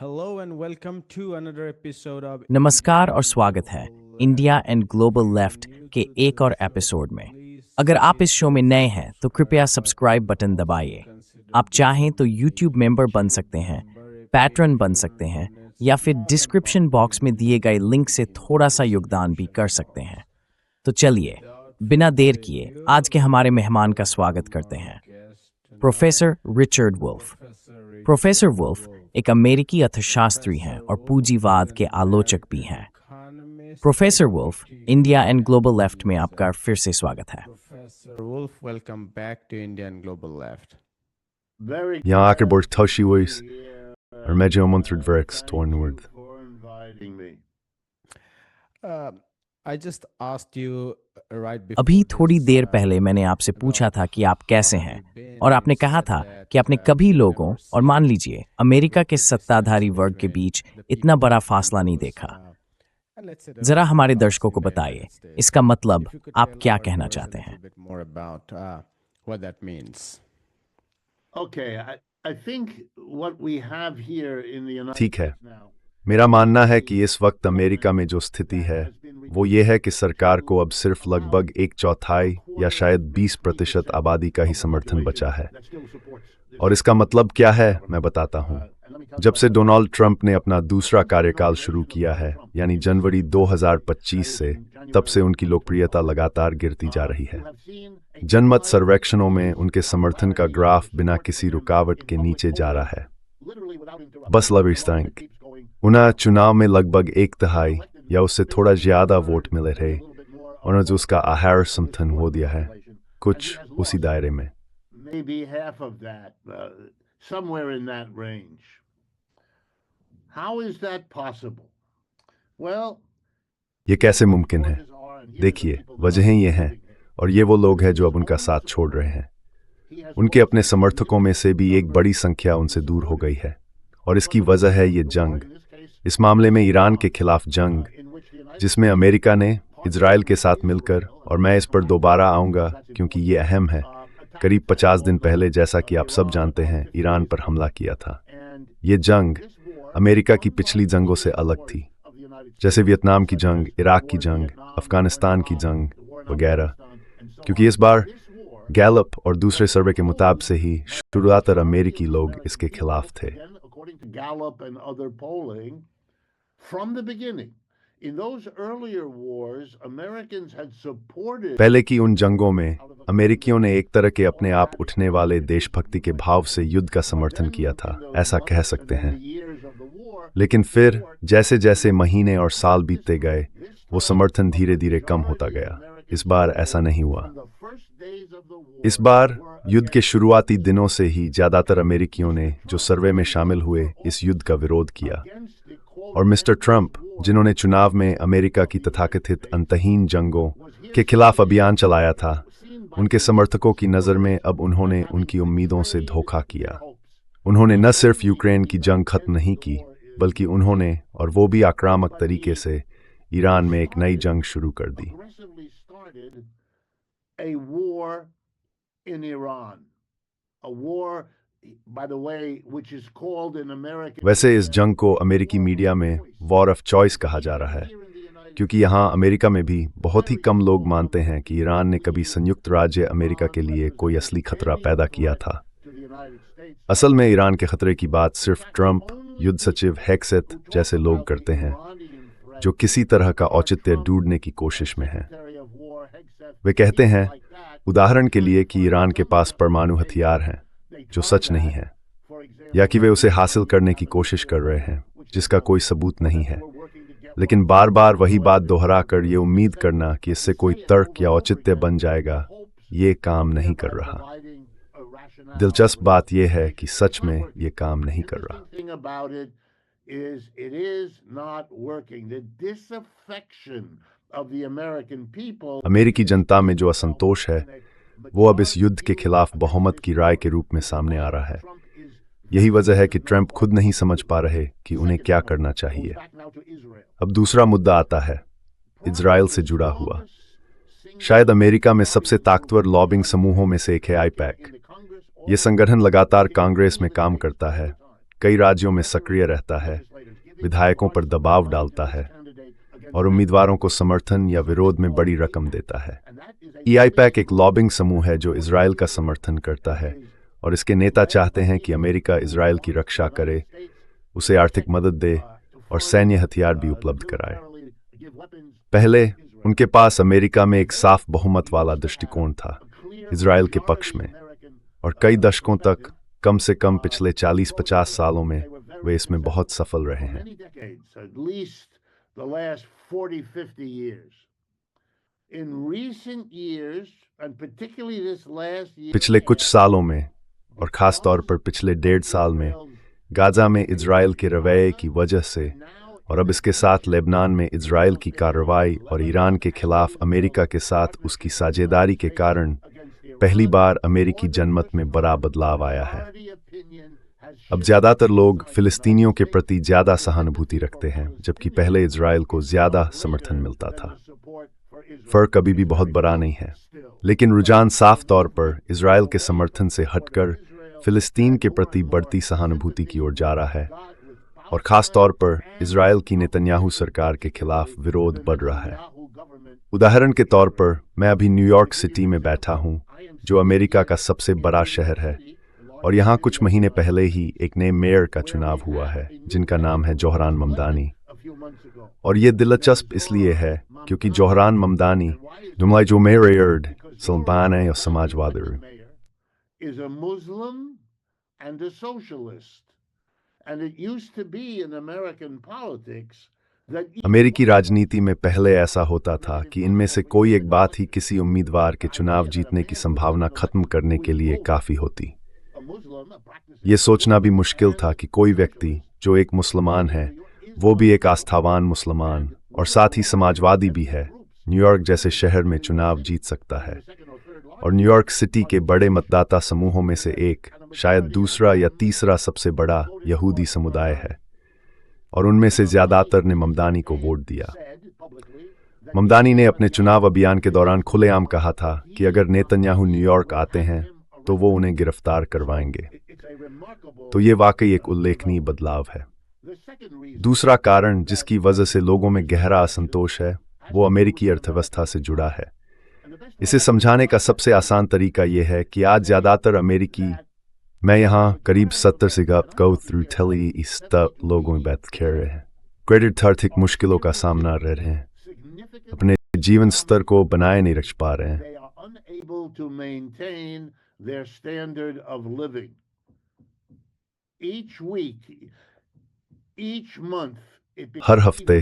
Hello and welcome to another episode of नमस्कार और स्वागत है इंडिया एंड ग्लोबल लेफ्ट के एक और एपिसोड में। अगर आप इस शो में नए हैं तो कृपया सब्सक्राइब बटन दबाइए। आप चाहें तो यूट्यूब मेंबर बन सकते हैं, पैट्रन बन सकते हैं या फिर डिस्क्रिप्शन बॉक्स में दिए गए लिंक से थोड़ा सा योगदान भी कर सकते हैं। तो चलिए बिना देर किए आज के हमारे मेहमान का स्वागत करते हैं, professor Richard Wolff. Professor Wolff एक अमेरिकी अर्थशास्त्री हैं और पूंजीवाद के आलोचक भी हैं। Professor Wolff, India and Global Left में आपका फिर से स्वागत है। Professor Wolf, welcome back to India and Global Left. यहाँ आकर बहुत खुशी हुई और मैं जो आमंत्रित work स्टोरनवर्ड। I just asked you right before अभी थोड़ी this, देर पहले मैंने आपसे पूछा था कि आप कैसे हैं और आपने कहा था कि आपने कभी लोगों और मान लीजिए अमेरिका के सत्ताधारी वर्ग के बीच इतना बड़ा फासला नहीं देखा। जरा हमारे दर्शकों को बताइए इसका मतलब आप क्या कहना चाहते हैं। more about what that means. Okay, I think what we have here in the United ठीक है, States now मेरा मानना है कि इस वक्त अमेरिका में जो स्थिति है वो ये है कि सरकार को अब सिर्फ लगभग 1/4 या शायद 20% आबादी का ही समर्थन बचा है। और इसका मतलब क्या है मैं बताता हूँ। जब से डोनाल्ड ट्रंप ने अपना दूसरा कार्यकाल शुरू किया है, यानी जनवरी 2025 से, तब से उनकी लोकप्रियता लगातार गिरती जा रही है। जनमत सर्वेक्षणों में उनके समर्थन का ग्राफ बिना किसी रुकावट के नीचे जा रहा है। बस लविस्तांक उन्हें चुनाव में लगभग 1/3 या उससे थोड़ा ज्यादा वोट मिले थे और जो उसका आहार समर्थन हो दिया है, कुछ उसी दायरे में। maybe half of that, somewhere in that range. How is that possible? Well, ये कैसे मुमकिन है? देखिए, वजहें ये हैं और ये वो लोग हैं जो अब उनका साथ छोड़ रहे हैं। उनके अपने समर्थकों में से भी एक बड़ी संख्या उनसे दूर हो गई है और इसकी वजह है ये जंग। इस मामले में ईरान के खिलाफ जंग, जिसमें अमेरिका ने इजराइल के साथ मिलकर, और मैं इस पर दोबारा आऊँगा क्योंकि ये अहम है, करीब 50 दिन पहले, जैसा कि आप सब जानते हैं, ईरान पर हमला किया था। ये जंग अमेरिका की पिछली जंगों से अलग थी, जैसे वियतनाम की जंग, इराक की जंग, अफगानिस्तान की जंग वगैरह, क्योंकि इस बार गैलप और दूसरे सर्वे के मुताबिक से ही शुरुआतर अमेरिकी लोग इसके खिलाफ थे। according to Gallup and other polling, from the beginning, in those earlier wars, Americans had supported पहले की उन जंगों में अमेरिकियों ने एक तरह के अपने आप उठने वाले देशभक्ति के भाव से युद्ध का समर्थन किया था, ऐसा कह सकते हैं। लेकिन फिर जैसे जैसे महीने और साल बीतते गए, वो समर्थन धीरे धीरे कम होता गया। इस बार ऐसा नहीं हुआ। इस बार युद्ध के शुरुआती दिनों से ही ज्यादातर अमेरिकियों ने, जो सर्वे में शामिल हुए, इस युद्ध का विरोध किया। और मिस्टर ट्रंप, जिन्होंने चुनाव में अमेरिका की तथाकथित अंतहीन जंगों के खिलाफ अभियान चलाया था, उनके समर्थकों की नज़र में अब उन्होंने उनकी उम्मीदों से धोखा किया। उन्होंने न सिर्फ यूक्रेन की जंग खत्म नहीं की, बल्कि उन्होंने, और वो भी आक्रामक तरीके से, ईरान में एक नई जंग शुरू कर दी। a war in Iran, a war, by the way, which is called in American. वैसे इस जंग को अमेरिकी मीडिया में वॉर ऑफ चॉइस कहा जा रहा है, क्योंकि यहाँ अमेरिका में भी बहुत ही कम लोग मानते हैं कि ईरान ने कभी संयुक्त राज्य अमेरिका के लिए कोई असली खतरा पैदा किया था। असल में ईरान के खतरे की बात सिर्फ ट्रंप, युद्ध सचिव हेक्सेथ जैसे लोग करते हैं, जो किसी तरह का औचित्य ढूंढने की कोशिश में हैं। वे कहते हैं, उदाहरण के लिए, कि ईरान के पास परमाणु हथियार हैं, जो सच नहीं है, या कि वे उसे हासिल करने की कोशिश कर रहे हैं, जिसका कोई सबूत नहीं है। लेकिन बार बार वही बात दोहराकर ये उम्मीद करना कि इससे कोई तर्क या औचित्य बन जाएगा, ये काम नहीं कर रहा। दिलचस्प बात यह है कि सच में ये काम नहीं कर रहा। Thing about it is not working. The disaffection of the American people. अमेरिकी जनता में जो असंतोष है, वो अब इस युद्ध के खिलाफ बहुमत की राय के रूप में सामने आ रहा है। यही वजह है कि ट्रंप खुद नहीं समझ पा रहे कि उन्हें क्या करना चाहिए। अब दूसरा मुद्दा आता है, इजराइल से जुड़ा हुआ। शायद अमेरिका में सबसे ताकतवर लॉबिंग समूहों में से एक है आईपैक। ये संगठन लगातार कांग्रेस में काम करता है, कई राज्यों में सक्रिय रहता है, विधायकों पर दबाव डालता है और उम्मीदवारों को समर्थन या विरोध में बड़ी रकम देता है। EIPAC एक लॉबिंग समूह है जो इजराइल का समर्थन करता है और इसके नेता चाहते हैं कि अमेरिका इजराइल की रक्षा करे, उसे आर्थिक मदद दे और सैन्य हथियार भी उपलब्ध कराए। पहले उनके पास अमेरिका में एक साफ बहुमत वाला दृष्टिकोण था इजराइल के पक्ष में, और कई दशकों तक, कम से कम पिछले 40-50 सालों में, वे इसमें बहुत सफल रहे हैं। पिछले कुछ सालों में, और खास तौर पर पिछले 1.5 साल में, गाजा में इजराइल के रवैये की वजह से, और अब इसके साथ लेबनान में इजराइल की कार्रवाई और ईरान के खिलाफ अमेरिका के साथ उसकी साझेदारी के कारण पहली बार अमेरिकी जनमत में बड़ा बदलाव आया है। अब ज्यादातर लोग फिलिस्तीनियों के प्रति ज्यादा सहानुभूति रखते हैं, जबकि पहले इजराइल को ज्यादा समर्थन मिलता था। फर्क अभी भी बहुत बड़ा नहीं है, लेकिन रुझान साफ तौर पर इजराइल के समर्थन से हटकर फिलिस्तीन के प्रति बढ़ती सहानुभूति की ओर जा रहा है, और खास तौर पर इजराइल की नेतन्याहू सरकार के खिलाफ विरोध बढ़ रहा है। उदाहरण के तौर पर, मैं अभी न्यूयॉर्क सिटी में बैठा हूं, जो अमेरिका का सबसे बड़ा शहर है, और यहाँ कुछ महीने पहले ही एक नए मेयर का चुनाव हुआ है, जिनका नाम है जोहरान ममदानी। और ये दिलचस्प इसलिए है क्योंकि जोहरान ममदानी जुमला जो मेयर सल्बान है और समाजवादी अमेरिकी राजनीति में पहले ऐसा होता था कि इनमें से कोई एक बात ही किसी उम्मीदवार के चुनाव जीतने की संभावना खत्म करने के लिए काफी होती। ये सोचना भी मुश्किल था कि कोई व्यक्ति जो एक मुसलमान है, वो भी एक आस्थावान मुसलमान और साथ ही समाजवादी भी है, न्यूयॉर्क जैसे शहर में चुनाव जीत सकता है। और न्यूयॉर्क सिटी के बड़े मतदाता समूहों में से एक, शायद दूसरा या तीसरा सबसे बड़ा यहूदी समुदाय है, और उनमें से ज्यादातर ने ममदानी को वोट दिया। ममदानी ने अपने चुनाव अभियान के दौरान खुलेआम कहा था कि अगर नेतन्याहू न्यूयॉर्क आते हैं तो वो उन्हें गिरफ्तार करवाएंगे। तो ये वाकई एक उल्लेखनीय बदलाव है। दूसरा कारण जिसकी वजह से लोगों में गहरा असंतोष है, वो अमेरिकी अर्थव्यवस्था से जुड़ा है। इसे समझाने का सबसे आसान तरीका यह है कि आज ज्यादातर अमेरिकी, मैं यहाँ करीब 70 से गो थ्रू टेली इस लोगों में बात कर रहे हैं, क्रेडिट आर्थिक मुश्किलों का सामना कर रहे हैं, अपने जीवन स्तर को बनाए नहीं रख पा रहे हैं। हर हफ्ते,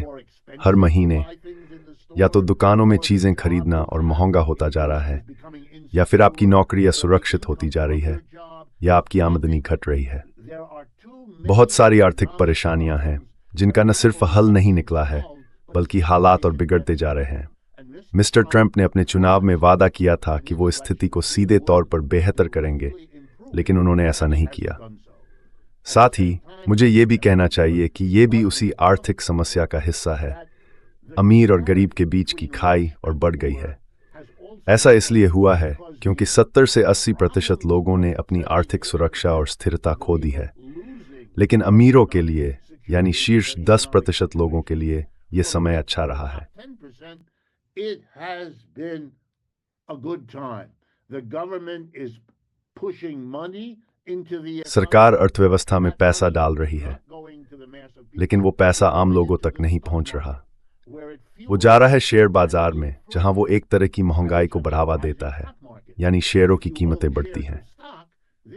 हर महीने, या तो दुकानों में चीजें खरीदना और महंगा होता जा रहा है, या फिर आपकी नौकरी असुरक्षित होती जा रही है, या आपकी आमदनी घट रही है। बहुत सारी आर्थिक परेशानियां हैं जिनका न सिर्फ हल नहीं निकला है, बल्कि हालात और बिगड़ते जा रहे हैं। मिस्टर ट्रंप ने अपने चुनाव में वादा किया था कि वो स्थिति को सीधे तौर पर बेहतर करेंगे, लेकिन उन्होंने ऐसा नहीं किया। साथ ही मुझे ये भी कहना चाहिए कि ये भी उसी आर्थिक समस्या का हिस्सा है। अमीर और गरीब के बीच की खाई और बढ़ गई है। ऐसा इसलिए हुआ है क्योंकि 70 से 80% लोगों ने अपनी आर्थिक सुरक्षा और स्थिरता खो दी है, लेकिन अमीरों के लिए, यानी शीर्ष 10% लोगों के लिए, ये समय अच्छा रहा है। सरकार अर्थव्यवस्था में पैसा डाल रही है, लेकिन वो पैसा आम लोगों तक नहीं पहुंच रहा। वो जा रहा है शेयर बाजार में, जहां वो एक तरह की महंगाई को बढ़ावा देता है, यानी शेयरों की कीमतें बढ़ती हैं।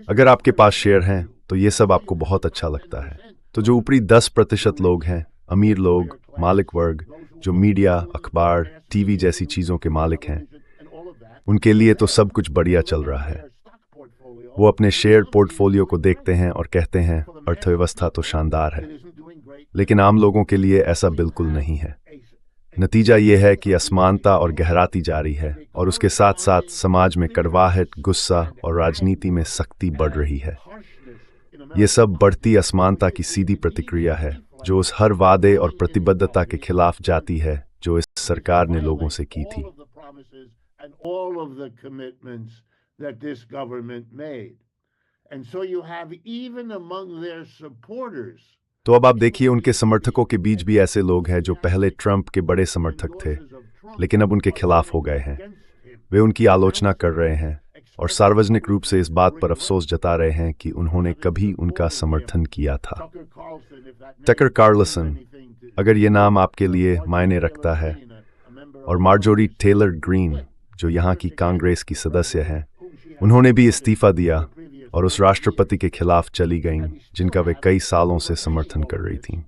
अगर आपके पास शेयर हैं तो ये सब आपको बहुत अच्छा लगता है। तो जो ऊपरी 10% लोग हैं, अमीर लोग, मालिक वर्ग, जो मीडिया, अखबार, टीवी जैसी चीजों के मालिक हैं, उनके लिए तो सब कुछ बढ़िया चल रहा है। वो अपने शेयर पोर्टफोलियो को देखते हैं और कहते हैं, अर्थव्यवस्था तो शानदार है। लेकिन आम लोगों के लिए ऐसा बिल्कुल नहीं है। नतीजा ये है कि असमानता और गहराती जारी है, और उसके साथ साथ समाज में कड़वाहट, गुस्सा और राजनीति में सख्ती बढ़ रही है। ये सब बढ़ती असमानता की सीधी प्रतिक्रिया है, जो उस हर वादे और प्रतिबद्धता के खिलाफ जाती है जो इस सरकार ने लोगों से की थी। And so you have even among their supporters. तो अब आप देखिए उनके समर्थकों के बीच भी ऐसे लोग हैं जो पहले ट्रंप के बड़े समर्थक थे लेकिन अब उनके खिलाफ हो गए हैं। वे उनकी आलोचना कर रहे हैं और सार्वजनिक रूप से इस बात पर अफसोस जता रहे हैं कि उन्होंने कभी उनका समर्थन किया था। टकर कार्लसन, अगर ये नाम आपके लिए मायने रखता है, और मार्जोरी टेलर ग्रीन जो यहाँ की कांग्रेस की सदस्य हैं, उन्होंने भी इस्तीफा दिया और उस राष्ट्रपति के खिलाफ चली गईं जिनका वे कई सालों से समर्थन कर रही थीं।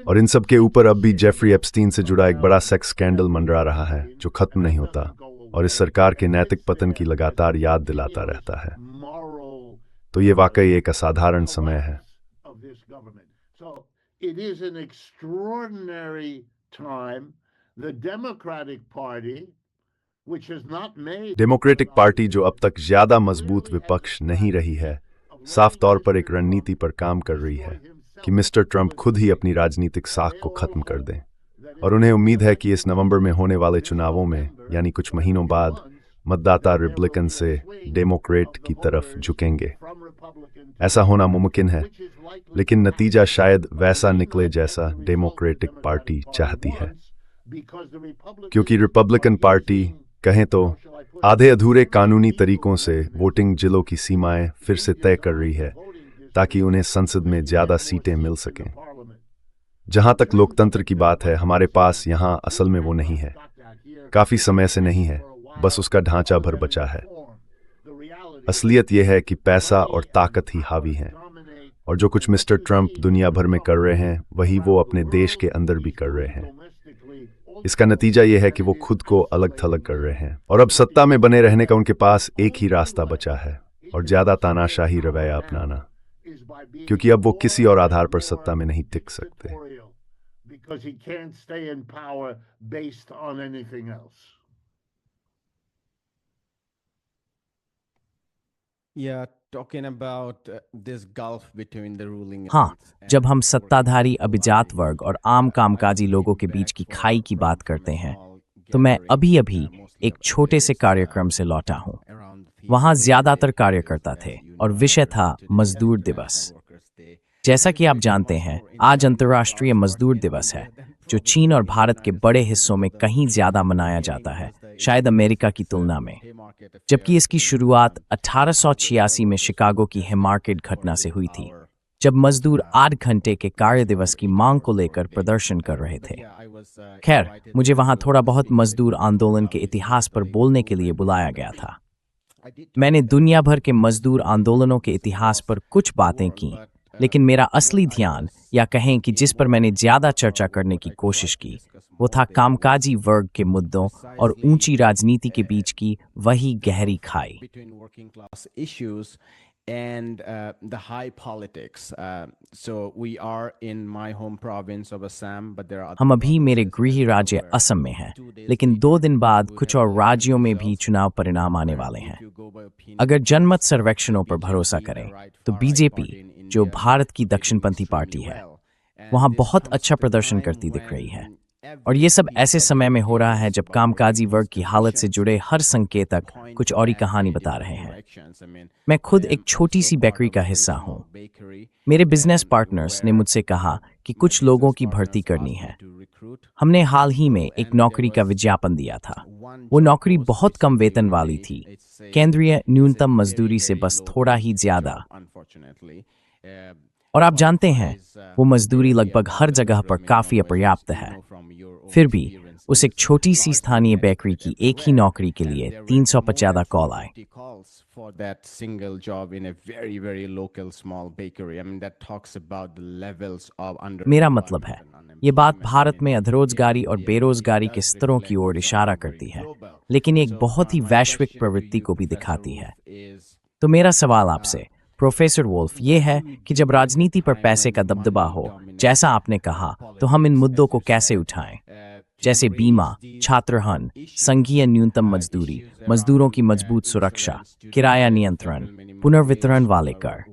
और इन सब के ऊपर अब भी जेफरी एप्स्टीन से जुड़ा एक बड़ा सेक्स स्कैंडल मंडरा रहा है जो खत्म नहीं होता और इस सरकार के नैतिक पतन की लगातार याद दिलाता रहता है। तो ये वाकई एक असाधारण समय है। डेमोक्रेटिक पार्टी जो अब तक ज्यादा मजबूत विपक्ष नहीं रही है, साफ तौर पर एक रणनीति पर काम कर रही है कि मिस्टर ट्रंप खुद ही अपनी राजनीतिक साख को खत्म कर दें। और उन्हें उम्मीद है कि इस नवंबर में होने वाले चुनावों में, यानी कुछ महीनों बाद, मतदाता रिपब्लिकन से डेमोक्रेट की तरफ झुकेंगे। ऐसा होना मुमकिन है, लेकिन नतीजा शायद वैसा निकले जैसा डेमोक्रेटिक पार्टी चाहती है, क्योंकि रिपब्लिकन पार्टी कहें तो आधे अधूरे कानूनी तरीकों से वोटिंग जिलों की सीमाएं फिर से तय कर रही है ताकि उन्हें संसद में ज्यादा सीटें मिल सकें। जहां तक लोकतंत्र की बात है, हमारे पास यहां असल में वो नहीं है, काफी समय से नहीं है, बस उसका ढांचा भर बचा है। असलियत यह है कि पैसा और ताकत ही हावी हैं, और जो कुछ मिस्टर ट्रंप दुनिया भर में कर रहे हैं वही वो अपने देश के अंदर भी कर रहे हैं। इसका नतीजा यह है कि वो खुद को अलग थलग कर रहे हैं, और अब सत्ता में बने रहने का उनके पास एक ही रास्ता बचा है, और ज्यादा तानाशाही रवैया अपनाना, क्योंकि अब वो किसी और आधार पर सत्ता में नहीं टिक सकते। हाँ, जब हम सत्ताधारी अभिजात वर्ग और आम कामकाजी लोगों के बीच की खाई की बात करते हैं, तो मैं अभी एक छोटे से कार्यक्रम से लौटा हूँ। वहाँ ज्यादातर कार्यकर्ता थे और विषय था मजदूर दिवस। जैसा कि आप जानते हैं, आज अंतर्राष्ट्रीय मजदूर दिवस है, जो चीन और भारत के बड़े हिस्सों में कहीं ज्यादा मनाया जाता है, शायद अमेरिका की तुलना में। जबकि इसकी शुरुआत 1886 में शिकागो की हैमार्केट घटना से हुई थी, जब मजदूर 8 घंटे के कार्य दिवस की मांग को लेकर प्रदर्शन कर रहे थे। खैर, मुझे वहां थोड़ा बहुत मजदूर आंदोलन के इतिहास पर बोलने के लिए बुलाया गया था। मैंने दुनिया भर के मजदूर आंदोलनों के इतिहास पर कुछ बातें की, लेकिन मेरा असली ध्यान, या कहें कि जिस पर मैंने ज्यादा चर्चा करने की कोशिश की, वो था कामकाजी वर्ग के मुद्दों और ऊंची राजनीति के बीच की वही गहरी खाई। And the high politics. So we are in my home province of Assam, but there are. हम अभी मेरे गृह राज्य असम में हैं, लेकिन 2 दिन बाद कुछ और राज्यों में भी चुनाव परिणाम आने वाले हैं। अगर जनमत सर्वेक्षणों पर भरोसा करें, तो बीजेपी, जो भारत की दक्षिणपंथी पार्टी है, वहां बहुत अच्छा प्रदर्शन करती दिख रही है। और ये सब ऐसे समय में हो रहा है जब कामकाजी वर्ग की हालत से जुड़े हर संकेतक कुछ और ही कहानी बता रहे हैं। मैं खुद एक छोटी सी बेकरी का हिस्सा हूँ। मेरे बिजनेस पार्टनर्स ने मुझसे कहा कि कुछ लोगों की भर्ती करनी है। हमने हाल ही में एक नौकरी का विज्ञापन दिया था। वो नौकरी बहुत कम वेतन वाली थी, केंद्रीय न्यूनतम मजदूरी से बस थोड़ा ही ज्यादा। और आप जानते हैं, वो मजदूरी लगभग हर जगह पर काफी अपर्याप्त है। फिर भी उस एक छोटी सी स्थानीय बेकरी की एक ही नौकरी के लिए 350 कॉल आए। मेरा मतलब है, ये बात भारत में अधरोजगारी और बेरोजगारी के स्तरों की ओर इशारा करती है, लेकिन एक बहुत ही वैश्विक प्रवृत्ति को भी दिखाती है। तो मेरा सवाल आपसे, प्रोफेसर वोल्फ, ये है कि जब राजनीति पर पैसे का दबदबा हो, जैसा आपने कहा, तो हम इन मुद्दों को कैसे उठाएं, जैसे बीमा, छात्रहन, संघीय न्यूनतम मजदूरी, मजदूरों की मजबूत सुरक्षा, किराया नियंत्रण, पुनर्वितरण वाले कर।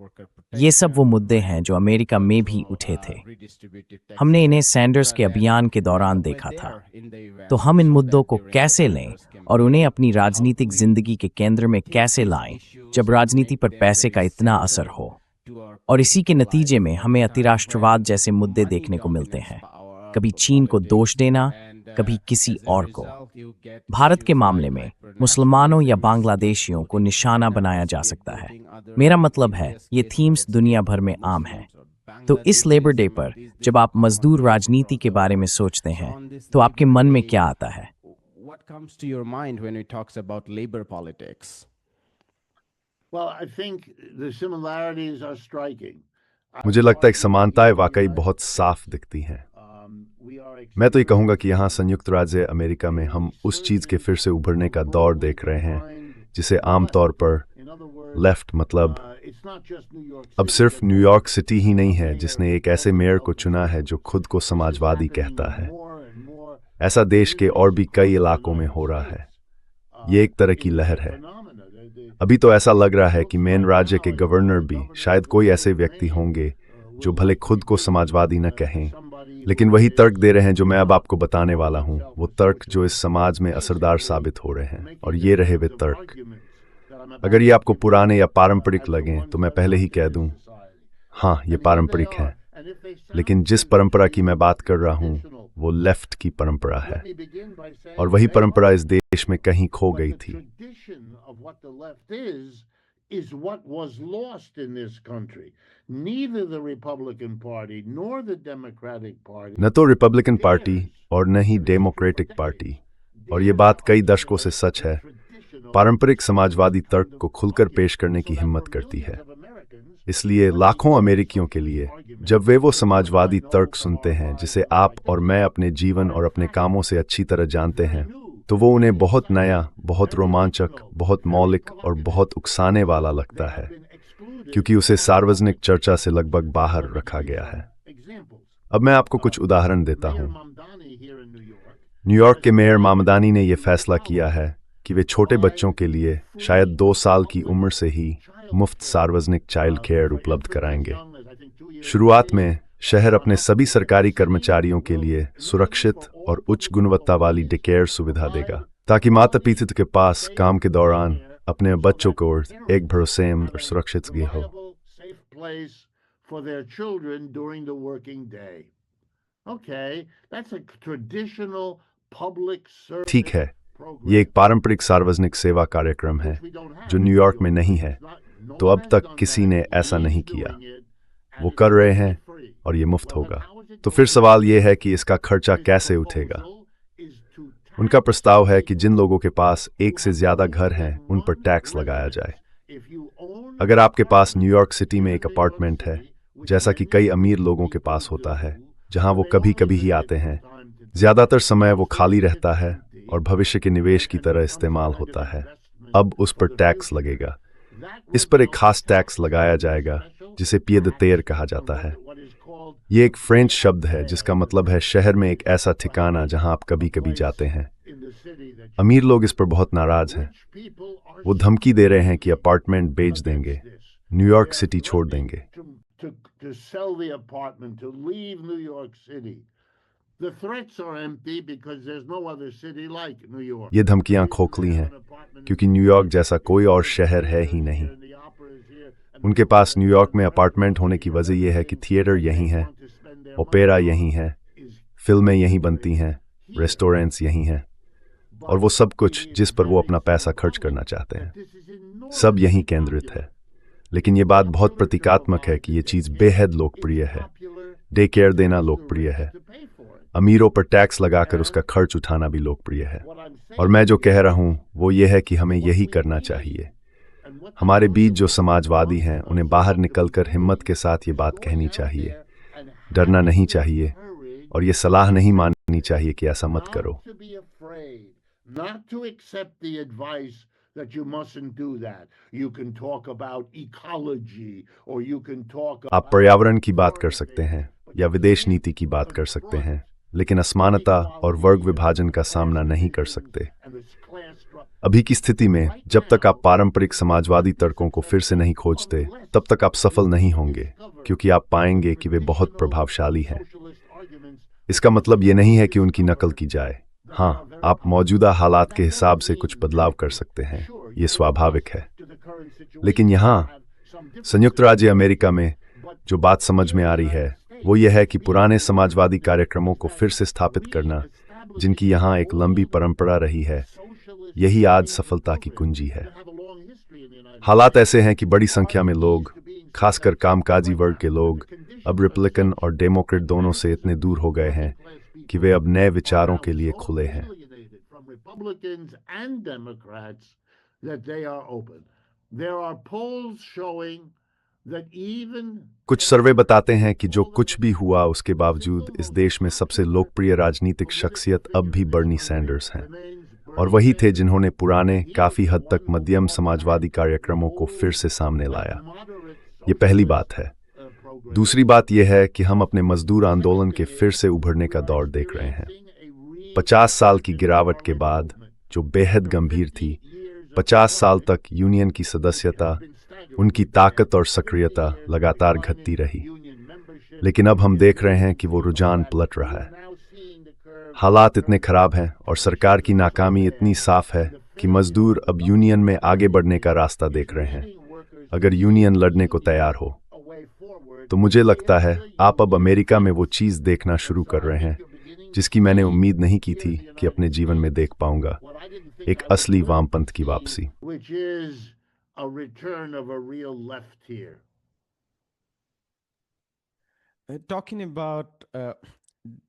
ये सब वो मुद्दे हैं जो अमेरिका में भी उठे थे। हमने इन्हें सैंडर्स के अभियान के दौरान देखा था। तो हम इन मुद्दों को कैसे लें और उन्हें अपनी राजनीतिक जिंदगी के केंद्र में कैसे लाएं जब राजनीति पर पैसे का इतना असर हो? और इसी के नतीजे में हमें अतिराष्ट्रवाद जैसे मुद्दे देखने को मिलते हैं। कभी चीन को दोष देना, कभी किसी और को। भारत के मामले में मुसलमानों या बांग्लादेशियों को निशाना बनाया जा सकता है। मेरा मतलब है ये थीम्स दुनिया भर में आम है। तो इस लेबर डे पर जब आप मजदूर राजनीति के बारे में सोचते हैं तो आपके मन में क्या आता है? What comes to your mind when it talks about labor politics? Well, I think the similarities are striking. मुझे लगता है कि समानताएं वाकई बहुत साफ दिखती हैं। मैं तो ये कहूँगा कि यहाँ संयुक्त राज्य अमेरिका में हम उस चीज़ के फिर से उभरने का दौर देख रहे हैं जिसे आमतौर पर लेफ्ट मतलब अब सिर्फ न्यूयॉर्क सिटी ही नहीं है जिसने एक ऐसे मेयर को चुना है जो खुद को समाजवादी कहता है। ऐसा देश के और भी कई इलाकों में हो रहा है। ये एक तरह की लहर है। अभी तो ऐसा लग रहा है कि मेन राज्य के गवर्नर भी शायद कोई ऐसे व्यक्ति होंगे जो भले खुद को समाजवादी न कहें, लेकिन वही तर्क दे रहे हैं जो मैं अब आपको बताने वाला हूं, वो तर्क जो इस समाज में असरदार साबित हो रहे हैं। और ये रहे वे तर्क। अगर ये आपको पुराने या पारंपरिक लगें तो मैं पहले ही कह दूं, हाँ ये पारंपरिक है, लेकिन जिस परंपरा की मैं बात कर रहा हूं वो लेफ्ट की परंपरा है, और वही परंपरा इस देश में कहीं खो गई थी। Is what was lost in this country. Neither the Republican Party nor the Democratic Party. न तो रिपब्लिकन पार्टी और न ही डेमोक्रेटिक पार्टी, और ये बात कई दशकों से सच है, पारंपरिक समाजवादी तर्क को खुलकर पेश करने की हिम्मत करती है। इसलिए लाखों अमेरिकियों के लिए जब वे वो समाजवादी तर्क सुनते हैं जिसे आप और मैं अपने जीवन और अपने कामों से अच्छी तरह जानते हैं, तो वो उन्हें बहुत नया, बहुत रोमांचक, बहुत मौलिक और बहुत उकसाने वाला लगता है, क्योंकि उसे सार्वजनिक चर्चा से लगभग बाहर रखा गया है। अब मैं आपको कुछ उदाहरण देता हूँ। न्यूयॉर्क के मेयर मामदानी ने यह फैसला किया है कि वे छोटे बच्चों के लिए शायद 2 साल की उम्र से ही मुफ्त सार्वजनिक चाइल्ड केयर उपलब्ध कराएंगे। शुरुआत में शहर अपने सभी सरकारी कर्मचारियों के लिए सुरक्षित और उच्च गुणवत्ता वाली डे केयर सुविधा देगा, ताकि माता पिता के पास काम के दौरान अपने बच्चों को एक भरोसेमंद और सुरक्षित जगह हो। ठीक है, ये एक पारंपरिक सार्वजनिक सेवा कार्यक्रम है जो न्यूयॉर्क में नहीं है, तो अब तक किसी ने ऐसा नहीं किया। वो कर रहे हैं और ये मुफ्त होगा। तो फिर सवाल ये है कि इसका खर्चा कैसे उठेगा। उनका प्रस्ताव है कि जिन लोगों के पास एक से ज्यादा घर हैं उन पर टैक्स लगाया जाए। अगर आपके पास न्यूयॉर्क सिटी में एक अपार्टमेंट है, जैसा कि कई अमीर लोगों के पास होता है, जहां वो कभी कभी ही आते हैं, ज्यादातर समय वो खाली रहता है और भविष्य के निवेश की तरह इस्तेमाल होता है, अब उस पर टैक्स लगेगा। इस पर एक खास टैक्स लगाया जाएगा जिसे पिed de terre कहा जाता है। ये एक फ्रेंच शब्द है जिसका मतलब है शहर में एक ऐसा ठिकाना जहां आप कभी कभी जाते हैं। अमीर लोग इस पर बहुत नाराज हैं। वो धमकी दे रहे हैं कि अपार्टमेंट बेच देंगे, न्यूयॉर्क सिटी छोड़ देंगे। ये धमकियां खोखली हैं क्योंकि न्यूयॉर्क जैसा कोई और शहर है ही नहीं। उनके पास न्यूयॉर्क में अपार्टमेंट होने की वजह यह है कि थिएटर यहीं है, ओपेरा यहीं है, फिल्में यहीं बनती हैं, रेस्टोरेंट्स यहीं हैं, और वो सब कुछ जिस पर वो अपना पैसा खर्च करना चाहते हैं, सब यहीं केंद्रित है। लेकिन ये बात बहुत प्रतीकात्मक है कि ये चीज़ बेहद लोकप्रिय है। डे केयर देना लोकप्रिय है, अमीरों पर टैक्स लगाकर उसका खर्च उठाना भी लोकप्रिय है। और मैं जो कह रहा हूँ वो ये है कि हमें यही करना चाहिए। हमारे बीच जो समाजवादी हैं उन्हें बाहर निकलकर हिम्मत के साथ ये बात कहनी चाहिए, डरना नहीं चाहिए, और ये सलाह नहीं माननी चाहिए कि ऐसा मत करो। आप पर्यावरण की बात कर सकते हैं या विदेश नीति की बात कर सकते हैं, लेकिन असमानता और वर्ग विभाजन का सामना नहीं कर सकते। अभी की स्थिति में जब तक आप पारंपरिक समाजवादी तर्कों को फिर से नहीं खोजते, तब तक आप सफल नहीं होंगे, क्योंकि आप पाएंगे कि वे बहुत प्रभावशाली हैं। इसका मतलब ये नहीं है कि उनकी नकल की जाए। हाँ, आप मौजूदा हालात के हिसाब से कुछ बदलाव कर सकते हैं, ये स्वाभाविक है। लेकिन यहाँ संयुक्त राज्य अमेरिका में जो बात समझ में आ रही है वो ये है कि पुराने समाजवादी कार्यक्रमों को फिर से स्थापित करना, जिनकी यहाँ एक लंबी परंपरा रही है, यही आज सफलता की कुंजी है। हालात ऐसे हैं कि बड़ी संख्या में लोग, खासकर कामकाजी वर्ग के लोग, अब रिपब्लिकन और डेमोक्रेट दोनों से इतने दूर हो गए हैं कि वे अब नए विचारों के लिए खुले हैं। कुछ सर्वे बताते हैं कि जो कुछ भी हुआ उसके बावजूद इस देश में सबसे लोकप्रिय राजनीतिक शख्सियत अब भी बर्नी सैंडर्स हैं, और वही थे जिन्होंने पुराने, काफी हद तक मध्यम समाजवादी कार्यक्रमों को फिर से सामने लाया। ये पहली बात है। दूसरी बात यह है कि हम अपने मजदूर आंदोलन के फिर से उभरने का दौर देख रहे हैं। 50 साल की गिरावट के बाद, जो बेहद गंभीर थी, 50 साल तक यूनियन की सदस्यता, उनकी ताकत और सक्रियता लगातार घटती रही। लेकिन अब हम देख रहे हैं कि वो रुझान पलट रहा है। हालात इतने खराब हैं और सरकार की नाकामी इतनी साफ है कि मजदूर अब यूनियन में आगे बढ़ने का रास्ता देख रहे हैं। अगर यूनियन लड़ने को तैयार हो तो मुझे लगता है आप अब अमेरिका में वो चीज़ देखना शुरू कर रहे हैं जिसकी मैंने उम्मीद नहीं की थी कि अपने जीवन में देख पाऊंगा, एक असली वामपंथ की वापसी। Talking about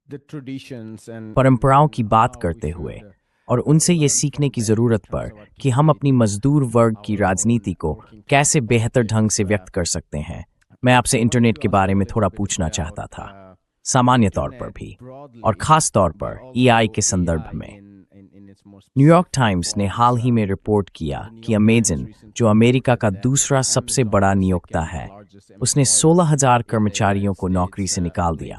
the traditions and परंपराओं की बात करते हुए और उनसे ये सीखने की ज़रूरत पर कि हम अपनी मजदूर वर्ग की राजनीति को कैसे बेहतर ढंग से व्यक्त कर सकते हैं, मैं आपसे इंटरनेट के बारे में थोड़ा पूछना चाहता था, सामान्य तौर पर भी और ख़ास तौर पर एआई के संदर्भ में। न्यूयॉर्क टाइम्स ने हाल ही में रिपोर्ट किया कि अमेज़न, जो अमेरिका का दूसरा सबसे बड़ा नियोक्ता है, उसने 16,000 कर्मचारियों को नौकरी से निकाल दिया।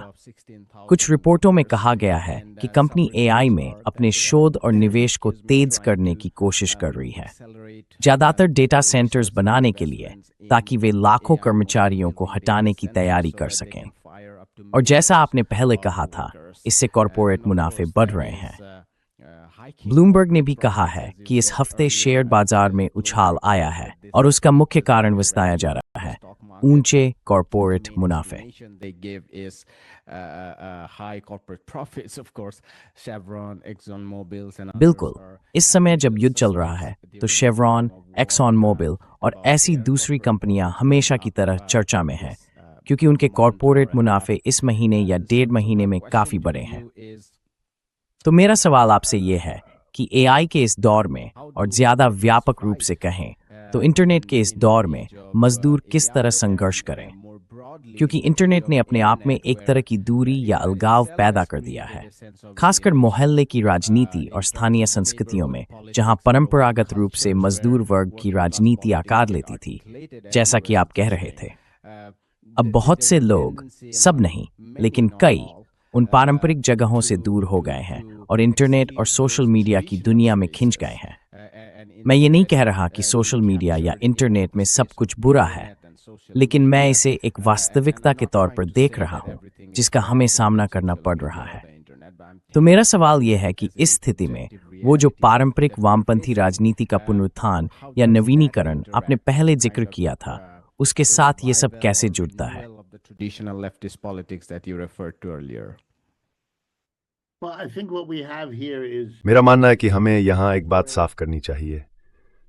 कुछ रिपोर्टों में कहा गया है कि कंपनी एआई में अपने शोध और निवेश को तेज करने की कोशिश कर रही है, ज़्यादातर डेटा सेंटर्स बनाने के लिए, ताकि वे लाखों कर्मचारियों को हटाने की तैयारी कर सकें। और जैसा आपने पहले कहा था, इससे कॉरपोरेट मुनाफे बढ़ रहे हैं। ब्लूमबर्ग ने भी कहा है कि इस हफ्ते शेयर बाजार में उछाल आया है और उसका मुख्य कारण बताया जा रहा है ऊंचे कॉरपोरेट मुनाफे। बिल्कुल, इस समय जब युद्ध चल रहा है तो शेवरॉन, एक्सॉन मोबिल और ऐसी दूसरी कंपनियां हमेशा की तरह चर्चा में हैं, क्योंकि उनके कॉरपोरेट मुनाफे इस महीने या 1.5 महीने में काफी बढ़े हैं। तो मेरा सवाल आपसे ये है कि एआई के इस दौर में, और ज़्यादा व्यापक रूप से कहें तो इंटरनेट के इस दौर में, मजदूर किस तरह संघर्ष करें, क्योंकि इंटरनेट ने अपने आप में एक तरह की दूरी या अलगाव पैदा कर दिया है, खासकर मोहल्ले की राजनीति और स्थानीय संस्कृतियों में, जहां परंपरागत रूप से मजदूर वर्ग की राजनीति आकार लेती थी, जैसा कि आप कह रहे थे। अब बहुत से लोग, सब नहीं लेकिन कई, उन पारंपरिक जगहों से दूर हो गए हैं और इंटरनेट और सोशल मीडिया की दुनिया में खिंच गए हैं। मैं ये नहीं कह रहा कि सोशल मीडिया या इंटरनेट में सब कुछ बुरा है, लेकिन मैं इसे एक वास्तविकता के तौर पर देख रहा हूँ जिसका हमें सामना करना पड़ रहा है। तो मेरा सवाल यह है कि इस स्थिति में वो जो पारंपरिक वामपंथी राजनीति का पुनरुत्थान या नवीनीकरण आपने पहले जिक्र किया था, उसके साथ ये सब कैसे जुड़ता है? मेरा मानना है कि हमें यहाँ एक बात साफ करनी चाहिए।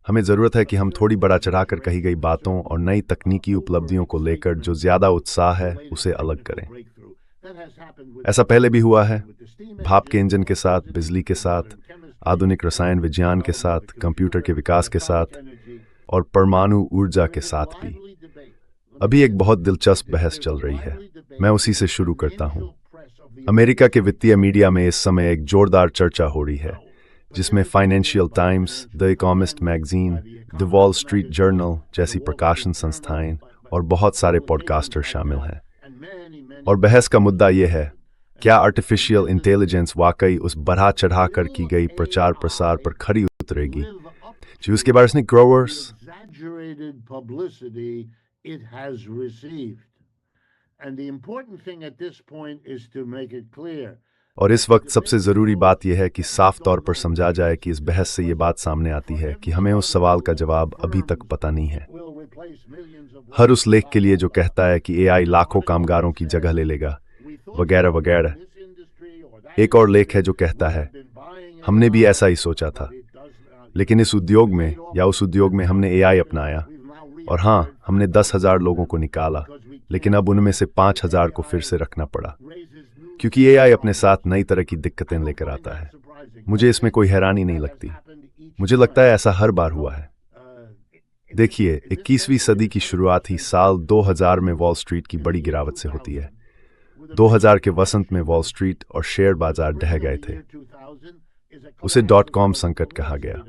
हमें ज़रूरत है कि हम थोड़ी बढ़ा चढ़ाकर कही गई बातों और नई तकनीकी उपलब्धियों को लेकर जो ज़्यादा उत्साह है उसे अलग करें। ऐसा पहले भी हुआ है, भाप के इंजन के साथ, बिजली के साथ, आधुनिक रसायन विज्ञान के साथ, कंप्यूटर के विकास के साथ और परमाणु ऊर्जा के साथ भी। अभी एक बहुत दिलचस्प बहस चल रही है, मैं उसी से शुरू करता हूँ। अमेरिका के वित्तीय मीडिया में इस समय एक जोरदार चर्चा हो रही है, जिसमें financial times, the economist magazine, the wall street journal जैसी प्रकाशन संस्थाएं और बहुत सारे पॉडकास्टर शामिल हैं। और बहस का मुद्दा यह है, क्या आर्टिफिशियल इंटेलिजेंस वाकई उस बढ़ा चढ़ा कर की गई प्रचार प्रसार पर खरी उतरेगी जी उसके बाद इसने growers exaggerated publicity it has received. And the important thing at this point is to make it clear. और इस वक्त सबसे ज़रूरी बात यह है कि साफ तौर पर समझा जाए कि इस बहस से ये बात सामने आती है कि हमें उस सवाल का जवाब अभी तक पता नहीं है। हर उस लेख के लिए जो कहता है कि एआई लाखों कामगारों की जगह ले लेगा वगैरह वगैरह। एक और लेख है जो कहता है हमने भी ऐसा ही सोचा था, लेकिन इस उद्योग में या उस उद्योग में हमने एआई अपनाया और हाँ, हमने 10,000 लोगों को निकाला, लेकिन अब उनमें से 5,000 को फिर से रखना पड़ा क्योंकि एआई अपने साथ नई तरह की दिक्कतें लेकर आता है। मुझे इसमें कोई हैरानी नहीं लगती, मुझे लगता है ऐसा हर बार हुआ है। देखिए, 21वीं सदी की शुरुआत ही साल 2000 में वॉल स्ट्रीट की बड़ी गिरावट से होती है। 2000 के वसंत में वॉल स्ट्रीट और शेयर बाजार ढह गए थे। उसे .com संकट कहा गया।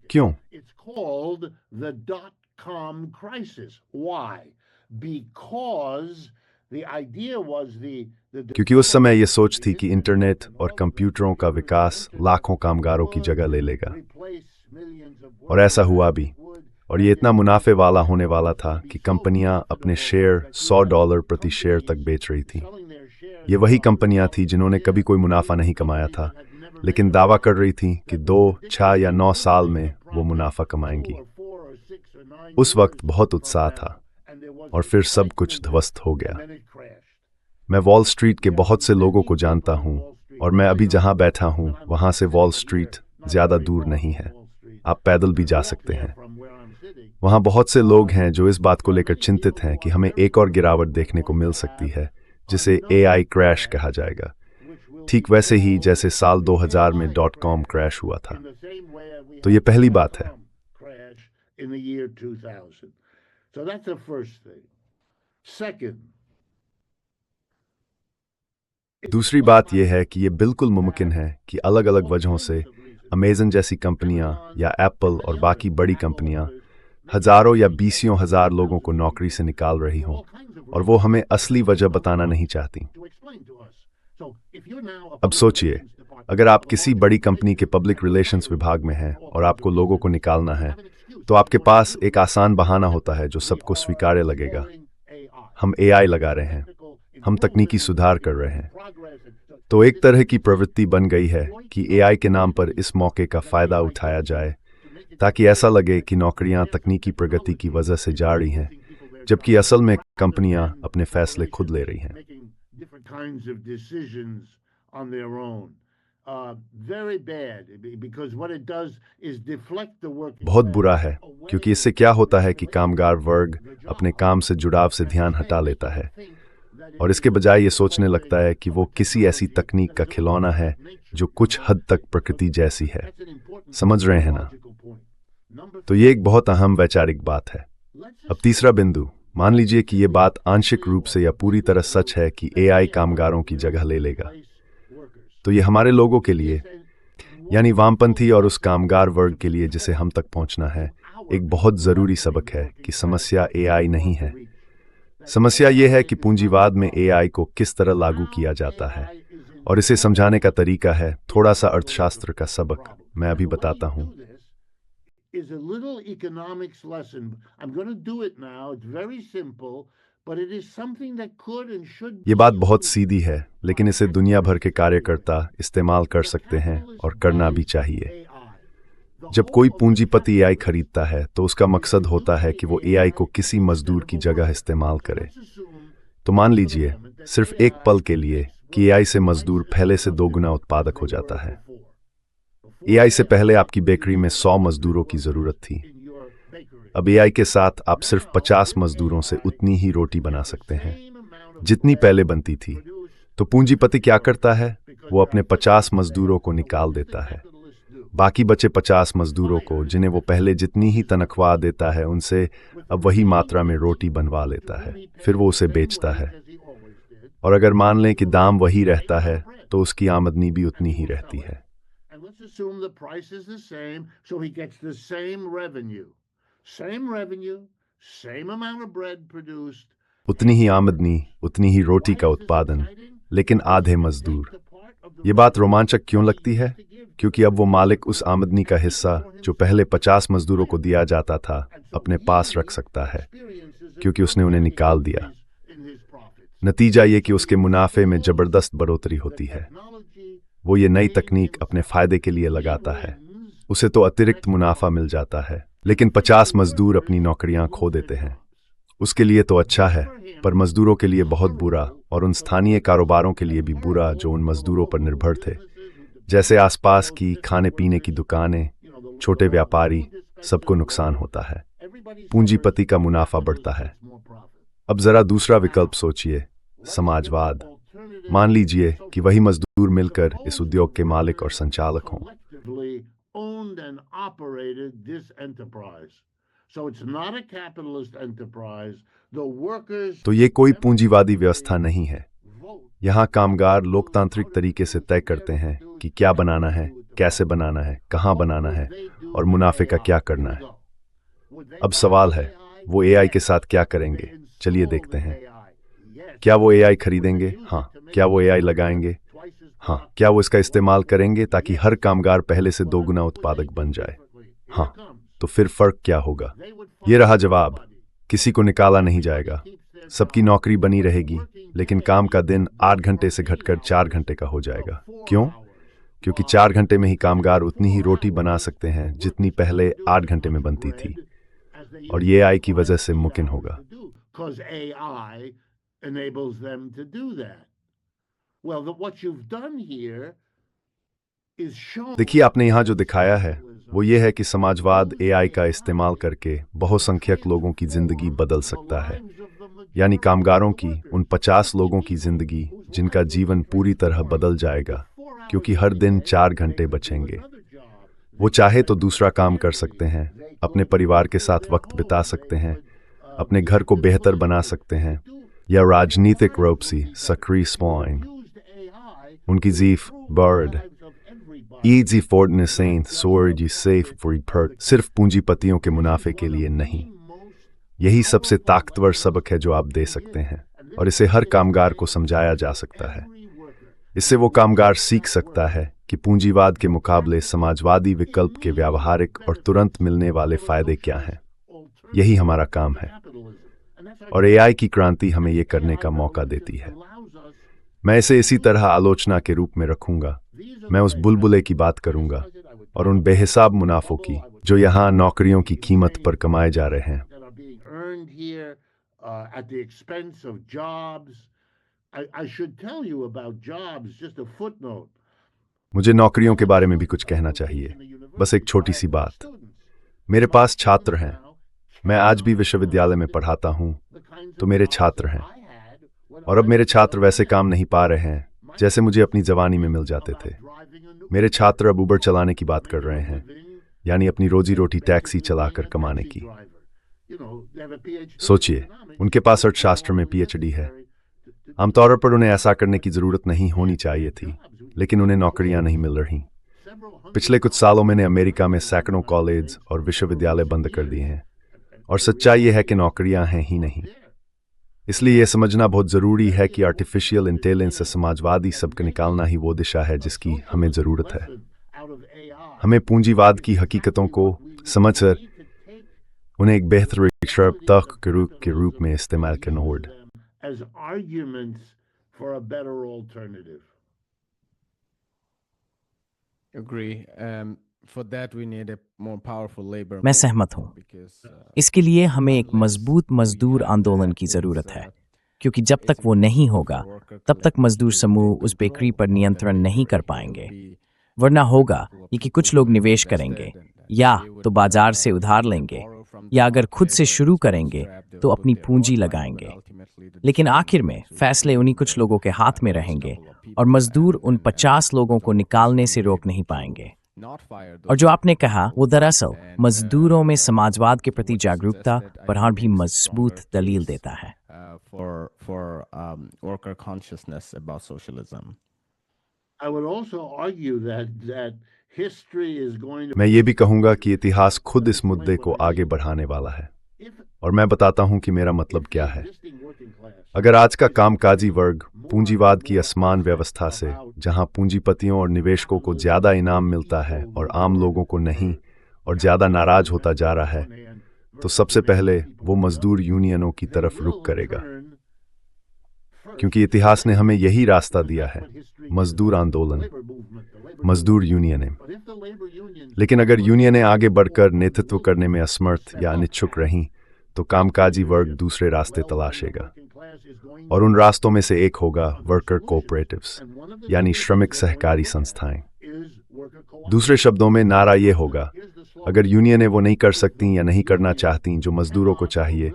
क्यों? It's called the dot-com crisis. Why? Because the idea was the क्योंकि उस समय ये सोच थी कि इंटरनेट और कंप्यूटरों का विकास लाखों कामगारों की जगह ले लेगा, और ऐसा हुआ भी। और ये इतना मुनाफे वाला होने वाला था कि कंपनियां अपने शेयर $100 प्रति शेयर तक बेच रही थीं। ये वही कंपनियां थीं जिन्होंने कभी कोई मुनाफा नहीं कमाया था, लेकिन दावा कर रही थीं कि 2, 6 या 9 साल में वो मुनाफा कमाएंगी। उस वक्त बहुत उत्साह था और फिर सब कुछ ध्वस्त हो गया। मैं वॉल स्ट्रीट के बहुत से लोगों को जानता हूं और मैं अभी जहां बैठा हूं वहां से वॉल स्ट्रीट ज्यादा दूर नहीं है, आप पैदल भी जा सकते हैं। वहां बहुत से लोग हैं जो इस बात को लेकर चिंतित हैं कि हमें एक और गिरावट देखने को मिल सकती है जिसे एआई क्रैश कहा जाएगा, ठीक वैसे ही जैसे साल 2000 में .com क्रैश हुआ था। तो ये पहली बात है। in the year 2000. So that's the first thing. Second, दूसरी बात यह है कि ये बिल्कुल मुमकिन है कि अलग अलग वजहों से अमेज़न जैसी कंपनियां या एप्पल और बाकी बड़ी कंपनियां हजारों या बीसियों हजार लोगों को नौकरी से निकाल रही हों और वो हमें असली वजह बताना नहीं चाहती। अब सोचिए, अगर आप किसी बड़ी कंपनी के पब्लिक रिलेशंस विभाग में हैं और आपको लोगों को निकालना है, तो आपके पास एक आसान बहाना होता है जो सबको स्वीकार्य लगेगा। हम एआई लगा रहे हैं, हम तकनीकी सुधार कर रहे हैं। तो एक तरह की प्रवृत्ति बन गई है कि एआई के नाम पर इस मौके का फायदा उठाया जाए ताकि ऐसा लगे कि नौकरियां तकनीकी प्रगति की वजह से जा रही हैं, जबकि असल में कंपनियां अपने फैसले खुद ले रही हैं। बहुत बुरा है, क्योंकि इससे क्या होता है कि कामगार वर्ग अपने काम से जुड़ाव से ध्यान हटा लेता है और इसके बजाय ये सोचने लगता है कि वो किसी ऐसी तकनीक का खिलौना है जो कुछ हद तक प्रकृति जैसी है। समझ रहे हैं ना? तो ये एक बहुत अहम वैचारिक बात है। अब तीसरा बिंदु, मान लीजिए कि ये बात आंशिक रूप से या पूरी तरह सच है कि एआई कामगारों की जगह ले लेगा। तो ये हमारे लोगों के लिए, यानी वामपंथी और उस कामगार वर्ग के लिए जिसे हम तक पहुंचना है, एक बहुत ज़रूरी सबक है कि समस्या एआई नहीं है। समस्या ये है कि पूंजीवाद में एआई को किस तरह लागू किया जाता है, और इसे समझाने का तरीका है थोड़ा सा अर्थशास्त्र का सबक। मैं अभी बताता हूं। Is a little economics lesson. I'm going to do it now. It's very simple, but it is something that could and should. ये बात बहुत सीधी है, लेकिन इसे दुनिया भर के कार्यकर्ता इस्तेमाल कर सकते हैं और करना भी चाहिए। जब कोई पूंजीपति एआई खरीदता है तो उसका मकसद होता है कि वो एआई को किसी मजदूर की जगह इस्तेमाल करे। तो मान लीजिए सिर्फ एक पल के लिए कि एआई से मजदूर पहले से 2 गुना उत्पादक हो जाता है। एआई से पहले आपकी बेकरी में 100 मजदूरों की जरूरत थी। अब एआई के साथ आप सिर्फ 50 मजदूरों से उतनी ही रोटी बना सकते हैं जितनी पहले बनती थी। तो पूंजीपति क्या करता है? वो अपने 50 मजदूरों को निकाल देता है। बाकी बचे 50 मजदूरों को, जिन्हें वो पहले जितनी ही तनख्वाह देता है उनसे अब वही मात्रा में रोटी बनवा लेता है। फिर वो उसे बेचता है, और अगर मान लें कि दाम वही रहता है तो उसकी आमदनी भी उतनी ही रहती है। Assume the price is the same, so he gets the same revenue. Same revenue, same amount of bread produced. उतनी ही आमदनी, उतनी ही रोटी का उत्पादन, लेकिन आधे मजदूर। ये बात रोमांचक क्यों लगती है? क्योंकि अब वो मालिक उस आमदनी का हिस्सा जो पहले 50 मजदूरों को दिया जाता था अपने पास रख सकता है, क्योंकि उसने उन्हें निकाल दिया। नतीजा ये कि उसके मुनाफे में जबरदस्त बढ़ोतरी होती है। वो ये नई तकनीक अपने फायदे के लिए लगाता है, उसे तो अतिरिक्त मुनाफा मिल जाता है, लेकिन 50 मजदूर अपनी नौकरियां खो देते हैं। उसके लिए तो अच्छा है, पर मजदूरों के लिए बहुत बुरा, और उन स्थानीय कारोबारों के लिए भी बुरा जो उन मजदूरों पर निर्भर थे, जैसे आसपास की खाने पीने की दुकानें, छोटे व्यापारी, सबको नुकसान होता है। पूंजीपति का मुनाफा बढ़ता है। अब जरा दूसरा विकल्प सोचिए, समाजवाद। मान लीजिए कि वही मजदूर मिलकर इस उद्योग के मालिक और संचालक हों। Owned and operated this enterprise. So it's not a capitalist enterprise. The workers तो ये कोई पूंजीवादी व्यवस्था नहीं है। यहाँ कामगार लोकतांत्रिक तरीके से तय करते हैं कि क्या बनाना है, कैसे बनाना है, कहाँ बनाना है और मुनाफे का क्या करना है। अब सवाल है, वो एआई के साथ क्या करेंगे? चलिए देखते हैं। क्या वो एआई खरीदेंगे? हाँ। क्या वो एआई लगाएंगे? हाँ। क्या वो इसका इस्तेमाल करेंगे ताकि हर कामगार पहले से 2 गुना उत्पादक बन जाए? हाँ। तो फिर फर्क क्या होगा? ये रहा जवाब। किसी को निकाला नहीं जाएगा, सबकी नौकरी बनी रहेगी, लेकिन काम का दिन 8 घंटे से घटकर 4 घंटे का हो जाएगा। क्यों? क्योंकि 4 घंटे में ही कामगार उतनी ही रोटी बना सकते हैं जितनी पहले 8 घंटे में बनती थी, और ये एआई की वजह से मुमकिन होगा। देखिए, आपने यहाँ जो दिखाया है वो ये है कि समाजवाद एआई का इस्तेमाल करके बहुसंख्यक लोगों की जिंदगी बदल सकता है, यानी कामगारों की उन 50 लोगों की जिंदगी जिनका जीवन पूरी तरह बदल जाएगा, क्योंकि हर दिन 4 घंटे बचेंगे। वो चाहे तो दूसरा काम कर सकते हैं, अपने परिवार के साथ वक्त बिता सकते हैं, अपने घर को बेहतर बना सकते हैं, या राजनीतिक रूप से सक्रिय स्वाइन उनकी जीफ बर्ड ईजी फोर्डने सेंट सोर्जी सेफ फॉर सिर्फ पूंजीपतियों के मुनाफे के लिए नहीं। यही सबसे ताकतवर सबक है जो आप दे सकते हैं, और इसे हर कामगार को समझाया जा सकता है। इससे वो कामगार सीख सकता है कि पूंजीवाद के मुकाबले समाजवादी विकल्प के व्यावहारिक और तुरंत मिलने वाले फायदे क्या हैं। यही हमारा काम है, और एआई की क्रांति हमें ये करने का मौका देती है। मैं इसे इसी तरह आलोचना के रूप में रखूंगा। मैं उस बुलबुले की बात करूंगा और उन बेहिसाब मुनाफों की जो यहाँ नौकरियों की कीमत पर कमाए जा रहे हैं। मुझे नौकरियों के बारे में भी कुछ कहना चाहिए, बस एक छोटी सी बात। मेरे पास छात्र हैं, मैं आज भी विश्वविद्यालय में पढ़ाता हूँ, तो मेरे छात्र हैं, और अब मेरे छात्र वैसे काम नहीं पा रहे हैं जैसे मुझे अपनी जवानी में मिल जाते थे। मेरे छात्र अब उबर चलाने की बात कर रहे हैं, यानी अपनी रोजी रोटी टैक्सी चलाकर कमाने की। सोचिए, उनके पास अर्थशास्त्र में पीएचडी है। आमतौर पर उन्हें ऐसा करने की जरूरत नहीं होनी चाहिए थी, लेकिन उन्हें नौकरियां नहीं मिल रही। पिछले कुछ सालों में अमेरिका में सैकड़ों कॉलेज और विश्वविद्यालय बंद कर दिए हैं, और सच्चाई यह है कि नौकरियां हैं ही नहीं। इसलिए यह समझना बहुत ज़रूरी है कि आर्टिफिशियल इंटेलिजेंस से समाजवादी सबक निकालना ही वो दिशा है जिसकी हमें ज़रूरत है। हमें पूंजीवाद की हकीकतों को समझकर उन्हें एक बेहतर तर्क के रूप में इस्तेमाल करना होगा। मैं सहमत हूँ। इसके लिए हमें एक मजबूत मजदूर आंदोलन की ज़रूरत है, क्योंकि जब तक वो नहीं होगा तब तक मजदूर समूह उस बेकरी पर नियंत्रण नहीं कर पाएंगे। वरना होगा ये कि कुछ लोग निवेश करेंगे, या तो बाजार से उधार लेंगे, या अगर खुद से शुरू करेंगे तो अपनी पूंजी लगाएंगे। लेकिन आखिर में फैसले उन्हीं कुछ लोगों के हाथ में रहेंगे, और मजदूर उन 50 लोगों को निकालने से रोक नहीं पाएंगे। और जो आपने कहा वो दरअसल मजदूरों में समाजवाद के प्रति जागरूकता पर और भी मजबूत दलील देता है। मैं ये भी कहूँगा कि इतिहास खुद इस मुद्दे को आगे बढ़ाने वाला है। और मैं बताता हूं कि मेरा मतलब क्या है। अगर आज का कामकाजी वर्ग पूंजीवाद की असमान व्यवस्था से, जहां पूंजीपतियों और निवेशकों को ज्यादा इनाम मिलता है और आम लोगों को नहीं, और ज्यादा नाराज होता जा रहा है, तो सबसे पहले वो मजदूर यूनियनों की तरफ रुख करेगा, क्योंकि इतिहास ने हमें यही रास्ता दिया है, मजदूर आंदोलन, मजदूर यूनियनें। लेकिन अगर यूनियनें आगे बढ़कर नेतृत्व करने में असमर्थ या अनिच्छुक रहीं, तो कामकाजी वर्ग दूसरे रास्ते तलाशेगा, और उन रास्तों में से एक होगा वर्कर कोऑपरेटिव्स, यानी श्रमिक सहकारी संस्थाएं। दूसरे शब्दों में नारा ये होगा, अगर यूनियनें वो नहीं कर सकती या नहीं करना चाहती जो मजदूरों को चाहिए,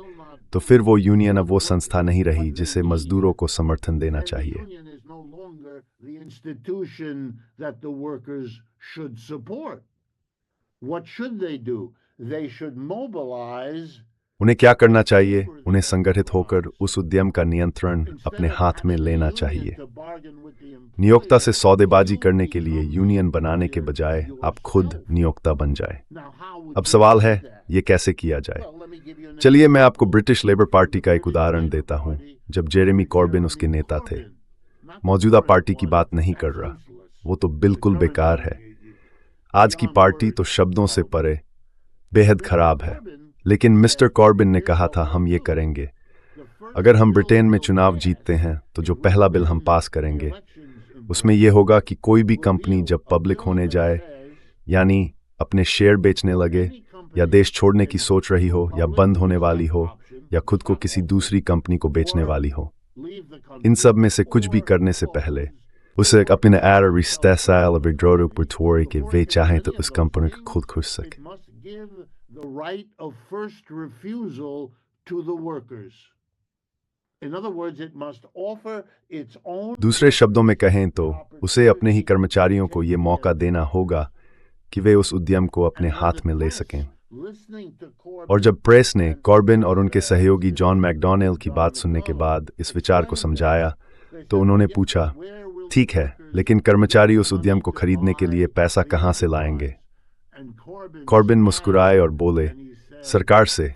तो फिर वो यूनियन अब वो संस्था नहीं रही जिसे मजदूरों को समर्थन देना चाहिए। उन्हें क्या करना चाहिए? उन्हें संगठित होकर उस उद्यम का नियंत्रण अपने हाथ में लेना चाहिए। नियोक्ता से सौदेबाजी करने के लिए यूनियन बनाने के बजाय आप खुद नियोक्ता बन जाए। अब सवाल है, ये कैसे किया जाए? चलिए मैं आपको ब्रिटिश लेबर पार्टी का एक उदाहरण देता हूं, जब जेरेमी कॉर्बिन उसके नेता थे। मौजूदा पार्टी की बात नहीं कर रहा, वो तो बिल्कुल बेकार है। आज की पार्टी तो शब्दों से परे बेहद खराब है। लेकिन मिस्टर कॉर्बिन ने कहा था, हम ये करेंगे। अगर हम ब्रिटेन में चुनाव जीतते हैं तो जो पहला बिल हम पास करेंगे उसमें यह होगा कि कोई भी कंपनी जब पब्लिक होने जाए, यानी अपने शेयर बेचने लगे, या देश छोड़ने की सोच रही हो, या बंद होने वाली हो, या खुद को किसी दूसरी कंपनी को बेचने वाली हो, इन सब में से कुछ भी करने से पहले उसे अपने कि वे चाहें तो उस कंपनी को खुद खुश सके। The right of first refusal to the workers. In other words, it must offer its own. दूसरे शब्दों में कहें तो उसे अपने ही कर्मचारियों को ये मौका देना होगा कि वे उस उद्यम को अपने हाथ में ले सकें। और जब प्रेस ने कॉर्बिन और उनके सहयोगी जॉन मैकडॉनेल की बात सुनने के बाद इस विचार को समझाया, तो उन्होंने पूछा, ठीक है, लेकिन कर्मचारी उस उद्यम को खरीदने के लिए पैसा कहां से लाएंगे? कॉर्बिन मुस्कुराए और बोले, सरकार से।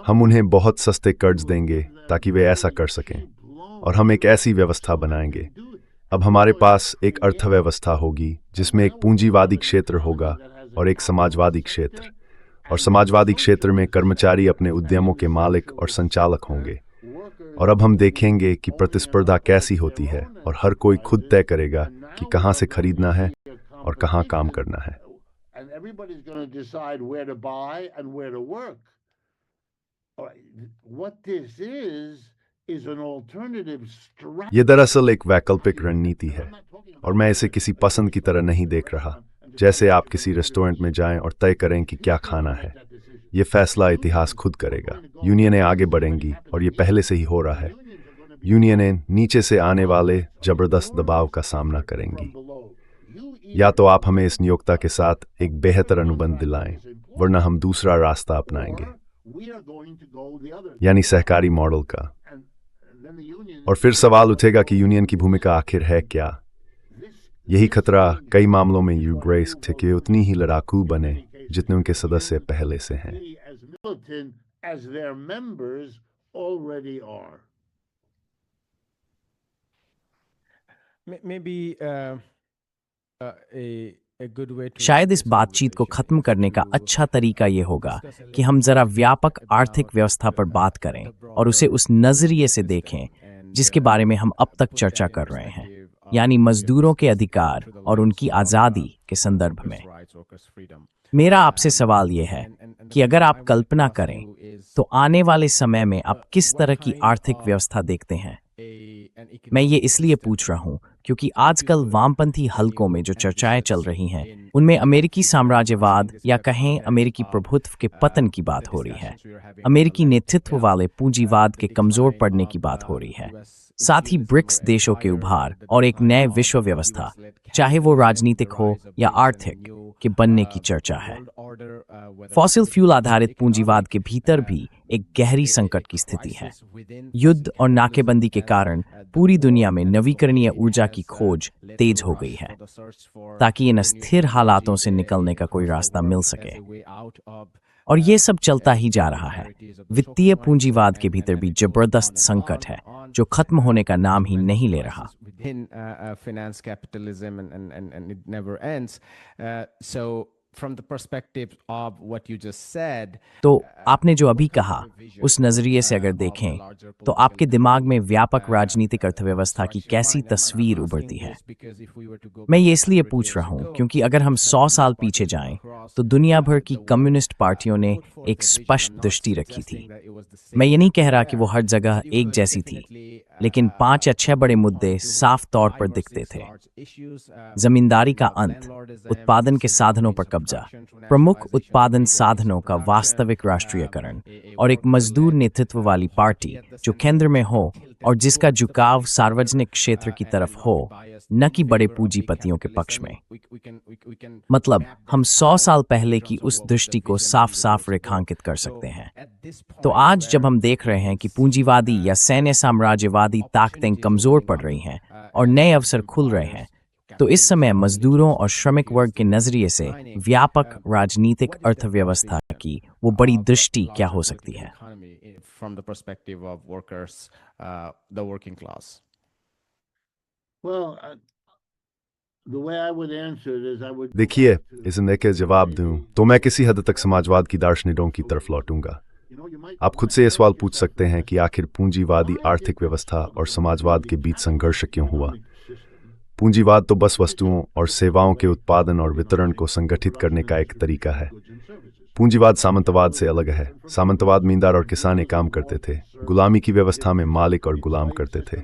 हम उन्हें बहुत सस्ते कर्ज देंगे ताकि वे ऐसा कर सकें, और हम एक ऐसी व्यवस्था बनाएंगे। अब हमारे पास एक अर्थव्यवस्था होगी जिसमें एक पूंजीवादी क्षेत्र होगा और एक समाजवादी क्षेत्र, और समाजवादी क्षेत्र में कर्मचारी अपने उद्यमों के मालिक और संचालक होंगे। और अब हम देखेंगे कि प्रतिस्पर्धा कैसी होती है, और हर कोई खुद तय करेगा कि कहां से खरीदना है और कहां काम करना है। And everybody's going to decide where to buy and where to work. What this is an alternative strategy. ये दरअसल एक वैकल्पिक रणनीति है, और मैं इसे किसी पसंद की तरह नहीं देख रहा, जैसे आप किसी रेस्टोरेंट में जाएं और तय करें कि क्या खाना है। ये फैसला इतिहास खुद करेगा। यूनियनें आगे बढ़ेंगी, और ये पहले से ही हो रहा है। यूनियनें नीचे से आने वाले जबरदस्त दबाव का सामना करेंगी। या तो आप हमें इस नियोक्ता के साथ एक बेहतर अनुबंध दिलाएं, वरना हम दूसरा रास्ता अपनाएंगे, यानी सहकारी मॉडल का। और फिर सवाल उठेगा कि यूनियन की भूमिका आखिर है क्या? यही खतरा कई मामलों में यूग्रेस थे कि उतनी ही लड़ाकू बने जितने उनके सदस्य पहले से हैं। शायद इस बातचीत को खत्म करने का अच्छा तरीका ये होगा कि हम जरा व्यापक आर्थिक व्यवस्था पर बात करें और उसे उस नजरिए से देखें जिसके बारे में हम अब तक चर्चा कर रहे हैं, यानी मजदूरों के अधिकार और उनकी आज़ादी के संदर्भ में। मेरा आपसे सवाल यह है कि अगर आप कल्पना करें तो आने वाले समय में आप किस तरह की आर्थिक व्यवस्था देखते हैं? मैं ये इसलिए पूछ रहा हूँ क्योंकि आजकल वामपंथी हलकों में जो चर्चाएं चल रही हैं उनमें अमेरिकी साम्राज्यवाद या कहें अमेरिकी प्रभुत्व के पतन की बात हो रही है, अमेरिकी नेतृत्व वाले पूंजीवाद के कमजोर पड़ने की बात हो रही है, साथ ही ब्रिक्स देशों के उभार और एक नए विश्व व्यवस्था, चाहे वो राजनीतिक हो या आर्थिक, के बनने की चर्चा है। फॉसिल फ्यूल आधारित पूंजीवाद के भीतर भी एक गहरी संकट की स्थिति है। युद्ध और नाकेबंदी के कारण पूरी दुनिया में नवीकरणीय ऊर्जा की खोज तेज हो गई है ताकि इन अस्थिर हालातों से निकलने का कोई रास्ता मिल सके। और ये सब चलता ही जा रहा है। वित्तीय पूंजीवाद के भीतर भी जबरदस्त संकट है जो खत्म होने का नाम ही नहीं ले रहा। within finance capitalism and it never ends. So from the perspective of what you just said, तो आपने जो अभी कहा उस नजरिए से अगर देखें तो आपके दिमाग में व्यापक राजनीतिक अर्थव्यवस्था की कैसी तस्वीर उभरती है? मैं ये इसलिए पूछ रहा हूँ क्योंकि अगर हम 100 साल पीछे जाएं तो दुनिया भर की कम्युनिस्ट पार्टियों ने एक स्पष्ट दृष्टि रखी थी। मैं ये नहीं कह रहा कि वो हर जगह एक जैसी थी, लेकिन 5 या 6 बड़े मुद्दे साफ तौर पर दिखते थे। जमींदारी का अंत, उत्पादन के साधनों पर कब्जा, प्रमुख उत्पादन साधनों का वास्तविक राष्ट्रीयकरण और एक मजदूर नेतृत्व वाली पार्टी जो केंद्र में हो और जिसका झुकाव सार्वजनिक क्षेत्र की तरफ हो, न कि बड़े पूंजीपतियों के पक्ष में। मतलब हम 100 साल पहले की उस दृष्टि को साफ साफ रेखांकित कर सकते हैं। तो आज जब हम देख रहे हैं कि पूंजीवादी या सैन्य साम्राज्यवादी ताकतें कमजोर पड़ रही हैं और नए अवसर खुल रहे हैं, तो इस समय मजदूरों और श्रमिक वर्ग के नजरिए से व्यापक राजनीतिक अर्थव्यवस्था की वो बड़ी दृष्टि क्या हो सकती है? from the perspective of workers, the working class? Well, the way I would answer it is I would. देखिए, इस के जवाब दूं तो मैं किसी हद तक समाजवाद की दार्शनिकों की तरफ लौटूंगा। आप खुद से ये सवाल पूछ सकते हैं कि आखिर पूंजीवादी आर्थिक व्यवस्था और समाजवाद के बीच संघर्ष क्यों हुआ? पूंजीवाद तो बस वस्तुओं और सेवाओं के उत्पादन और वितरण को संगठित करने का एक तरीका है। पूंजीवाद सामंतवाद से अलग है। सामंतवाद मींदार और किसान एक काम करते थे, गुलामी की व्यवस्था में मालिक और गुलाम करते थे।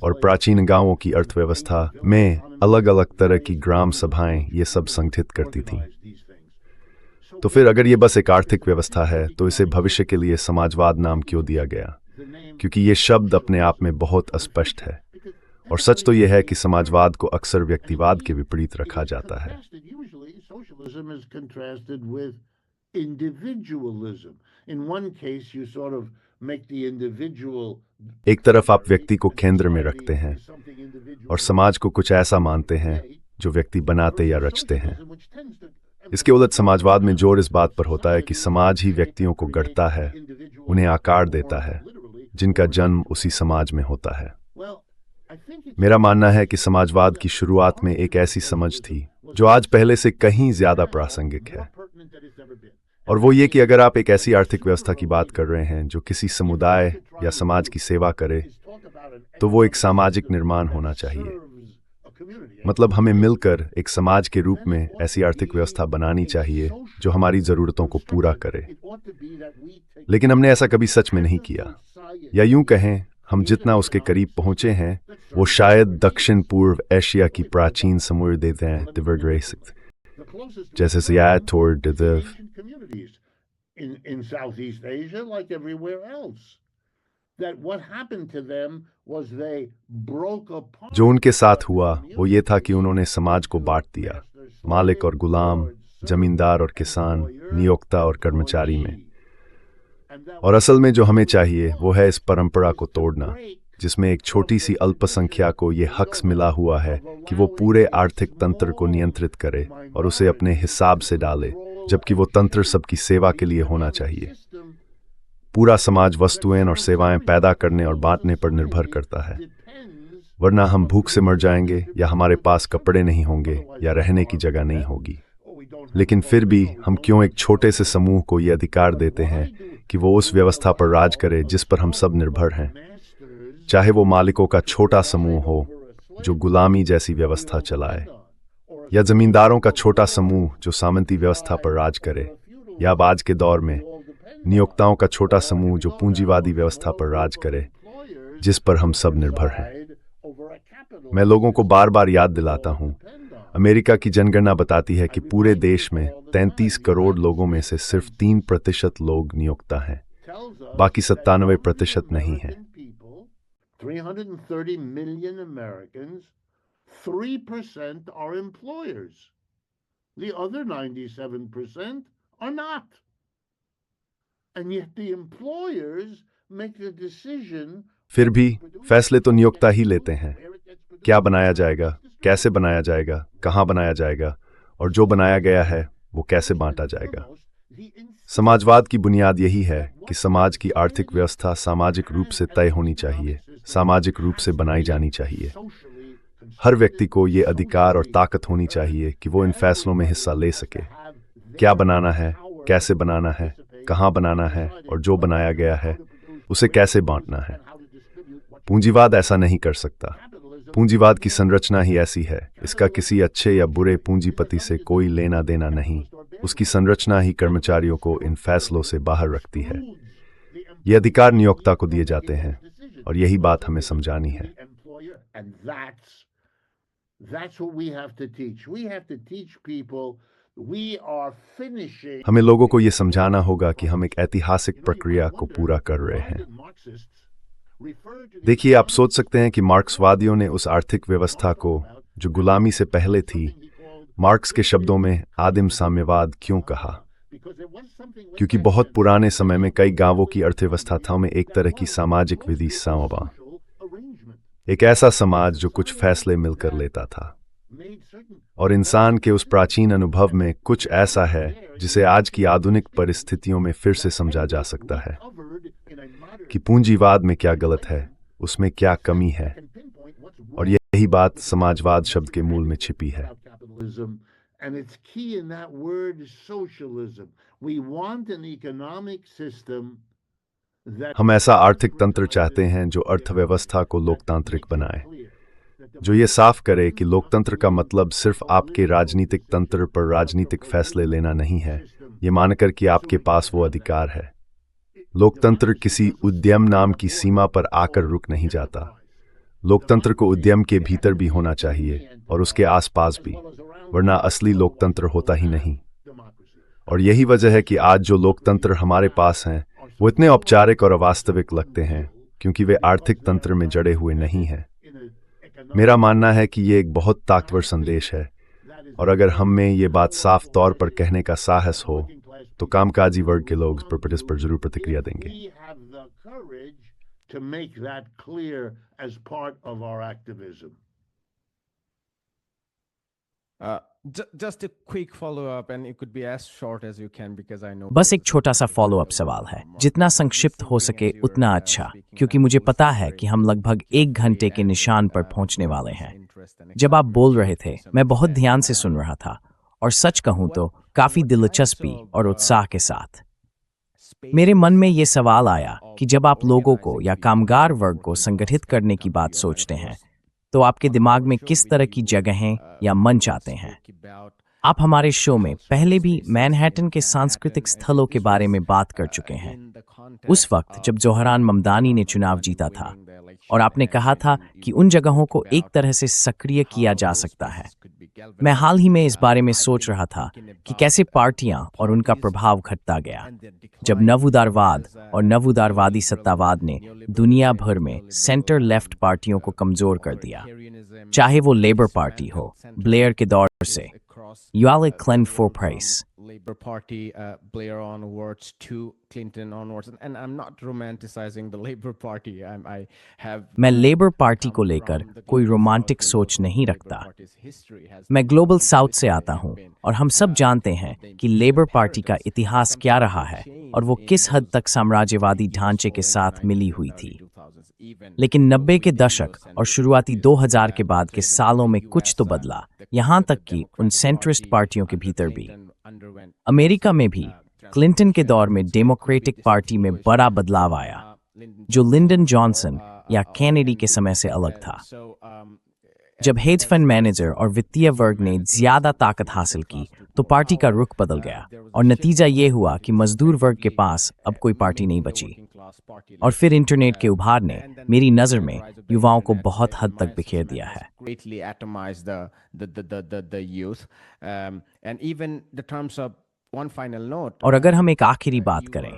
और प्राचीन गांवों की अर्थव्यवस्था में अलग अलग तरह की ग्राम सभाएं ये सब संगठित करती थीं। तो फिर अगर ये बस एक आर्थिक व्यवस्था है तो इसे भविष्य के लिए समाजवाद नाम क्यों दिया गया? क्योंकि ये शब्द अपने आप में बहुत अस्पष्ट है। और सच तो यह है कि समाजवाद को अक्सर व्यक्तिवाद के विपरीत रखा जाता है। Socialism is contrasted with individualism. In one case, you sort of make the individual. एक तरफ आप व्यक्ति को केंद्र में रखते हैं और समाज को कुछ ऐसा मानते हैं जो व्यक्ति बनाते या रचते हैं। इसके उलट समाजवाद में जोर इस बात पर होता है कि समाज ही व्यक्तियों को गढ़ता है, उन्हें आकार देता है, जिनका जन्म उसी समाज में होता है। मेरा मानना है कि समाजवाद की शुरुआत में एक ऐसी समझ थी जो आज पहले से कहीं ज्यादा प्रासंगिक है, और वो ये कि अगर आप एक ऐसी आर्थिक व्यवस्था की बात कर रहे हैं जो किसी समुदाय या समाज की सेवा करे, तो वो एक सामाजिक निर्माण होना चाहिए। मतलब हमें मिलकर एक समाज के रूप में ऐसी आर्थिक व्यवस्था बनानी चाहिए जो हमारी जरूरतों को पूरा करे। लेकिन हमने ऐसा कभी सच में नहीं किया, या यूं कहें हम जितना उसके करीब पहुंचे हैं वो शायद दक्षिण पूर्व एशिया की प्राचीन समुदाय जैसे Seattle, Lviv, in Southeast Asia, like everywhere else, that what happened to them was they broke apart. जो उनके साथ हुआ वो ये था कि उन्होंने समाज को बांट दिया, मालिक और गुलाम, जमींदार और किसान, नियोक्ता और कर्मचारी में। और असल में जो हमें चाहिए वो है इस परंपरा को तोड़ना, जिसमें एक छोटी सी अल्पसंख्या को ये हक मिला हुआ है कि वो पूरे आर्थिक तंत्र को नियंत्रित करे और उसे अपने हिसाब से डाले, जबकि वो तंत्र सबकी सेवा के लिए होना चाहिए। पूरा समाज वस्तुएं और सेवाएं पैदा करने और बांटने पर निर्भर करता है, वरना हम भूख से मर जाएंगे या हमारे पास कपड़े नहीं होंगे या रहने की जगह नहीं होगी। लेकिन फिर भी हम क्यों एक छोटे से समूह को ये अधिकार देते हैं कि वो उस व्यवस्था पर राज करे जिस पर हम सब निर्भर हैं, चाहे वो मालिकों का छोटा समूह हो जो गुलामी जैसी व्यवस्था चलाए, या जमींदारों का छोटा समूह जो सामंती व्यवस्था पर राज करे, या अब आज के दौर में नियोक्ताओं का छोटा समूह जो पूंजीवादी व्यवस्था पर राज करे जिस पर हम सब निर्भर हैं। मैं लोगों को बार बार याद दिलाता हूं, अमेरिका की जनगणना बताती है कि पूरे देश में 33 करोड़ लोगों में से सिर्फ 3% लोग नियोक्ता हैं, बाकी 97% नहीं हैं। 330 million Americans, 3% are employers. The other 97% are not. And yet the employers make the decision. फिर भी फैसले तो नियोक्ता ही लेते हैं, क्या बनाया जाएगा, कैसे बनाया जाएगा, कहाँ बनाया जाएगा, और जो बनाया गया है वो कैसे बांटा जाएगा। समाजवाद की बुनियाद यही है कि समाज की आर्थिक व्यवस्था सामाजिक रूप से तय होनी चाहिए, सामाजिक रूप से बनाई जानी चाहिए। हर व्यक्ति को ये अधिकार और ताकत होनी चाहिए कि वो इन फैसलों में हिस्सा ले सके। क्या बनाना है, कैसे बनाना है, कहाँ बनाना है और जो बनाया गया है उसे कैसे बांटना है। पूंजीवाद ऐसा नहीं कर सकता। पूंजीवाद की संरचना ही ऐसी है, इसका किसी अच्छे या बुरे पूंजीपति से कोई लेना देना नहीं। उसकी संरचना ही कर्मचारियों को इन फैसलों से बाहर रखती है। ये अधिकार नियोक्ता को दिए जाते हैं और यही बात हमें समझानी है। हमें लोगों को ये समझाना होगा कि हम एक ऐतिहासिक प्रक्रिया को पूरा कर रहे हैं। देखिए, आप सोच सकते हैं कि मार्क्सवादियों ने उस आर्थिक व्यवस्था को जो गुलामी से पहले थी, मार्क्स के शब्दों में आदिम साम्यवाद क्यों कहा? क्योंकि बहुत पुराने समय में कई गांवों की अर्थव्यवस्था में एक तरह की सामाजिक विधि सामवा, एक ऐसा समाज जो कुछ फैसले मिलकर लेता था। और इंसान के उस प्राचीन अनुभव में कुछ ऐसा है जिसे आज की आधुनिक परिस्थितियों में फिर से समझा जा सकता है कि पूंजीवाद में क्या गलत है, उसमें क्या कमी है, और यही बात समाजवाद शब्द के मूल में छिपी है। हम ऐसा आर्थिक तंत्र चाहते हैं जो अर्थव्यवस्था को लोकतांत्रिक बनाए, जो ये साफ करे कि लोकतंत्र का मतलब सिर्फ आपके राजनीतिक तंत्र पर राजनीतिक फैसले लेना नहीं है, ये मानकर कि आपके पास वो अधिकार है। लोकतंत्र किसी उद्यम नाम की सीमा पर आकर रुक नहीं जाता। लोकतंत्र को उद्यम के भीतर भी होना चाहिए और उसके आसपास भी, वरना असली लोकतंत्र होता ही नहीं। और यही वजह है कि आज जो लोकतंत्र हमारे पास हैं वो इतने औपचारिक और अवास्तविक लगते हैं, क्योंकि वे आर्थिक तंत्र में जड़े हुए नहीं हैं। मेरा मानना है कि ये एक बहुत ताकतवर संदेश है, और अगर हम में ये बात साफ तौर पर कहने का साहस हो तो कामकाजी वर्ग के लोग इस पर जरूर प्रतिक्रिया देंगे। Just a quick follow-up, and it could be as short as you can because I know. बस एक छोटा सा फॉलोअप सवाल है, जितना संक्षिप्त हो सके उतना अच्छा, क्योंकि मुझे पता है कि हम लगभग 1 घंटे के निशान पर पहुंचने वाले हैं। जब आप बोल रहे थे मैं बहुत ध्यान से सुन रहा था, और सच कहूं तो काफी दिलचस्पी और उत्साह के साथ। मेरे मन में ये सवाल आया कि जब आप लोगों को या कामगार वर्ग को संगठित करने की बात सोचते हैं तो आपके दिमाग में किस तरह की जगहें या मंच आते हैं? आप हमारे शो में पहले भी मैनहट्टन के सांस्कृतिक स्थलों के बारे में बात कर चुके हैं, उस वक्त जब जोहरान ममदानी ने चुनाव जीता था, और आपने कहा था कि उन जगहों को एक तरह से सक्रिय किया जा सकता है। मैं हाल ही में इस बारे में सोच रहा था कि कैसे पार्टियां और उनका प्रभाव घटता गया जब नवउदारवाद और नवउदारवादी सत्तावाद ने दुनिया भर में सेंटर लेफ्ट पार्टियों को कमजोर कर दिया, चाहे वो लेबर पार्टी हो ब्लेयर के दौर से Uale Clem for Price, Labour Party, Blair onwards to Clinton onwards, and I'm not romanticizing the Labour Party. I have. मैं लेबर पार्टी को लेकर कोई रोमांटिक सोच नहीं रखता। मैं ग्लोबल साउथ से आता हूं, और हम सब जानते हैं कि लेबर पार्टी का इतिहास क्या रहा है और वो किस हद तक साम्राज्यवादी ढांचे के साथ मिली हुई थी। लेकिन 90 के दशक और शुरुआती 2000 के बाद के सालों में कुछ तो बदला, यहाँ तक कि उन सेंट्रिस्ट पार्टियों के भीतर भी। अमेरिका में भी क्लिंटन के दौर में डेमोक्रेटिक पार्टी में बड़ा बदलाव आया, जो लिंडन जॉनसन या कैनेडी के समय से अलग था। जब हेज फंड मैनेजर और वित्तीय वर्ग ने ज्यादा ताकत हासिल की तो पार्टी का रुख बदल गया, और नतीजा ये हुआ कि मजदूर वर्ग के पास अब कोई पार्टी नहीं बची। और फिर इंटरनेट के उभार ने मेरी नज़र में युवाओं को बहुत हद तक बिखेर दिया है। और अगर हम एक आखिरी बात करें,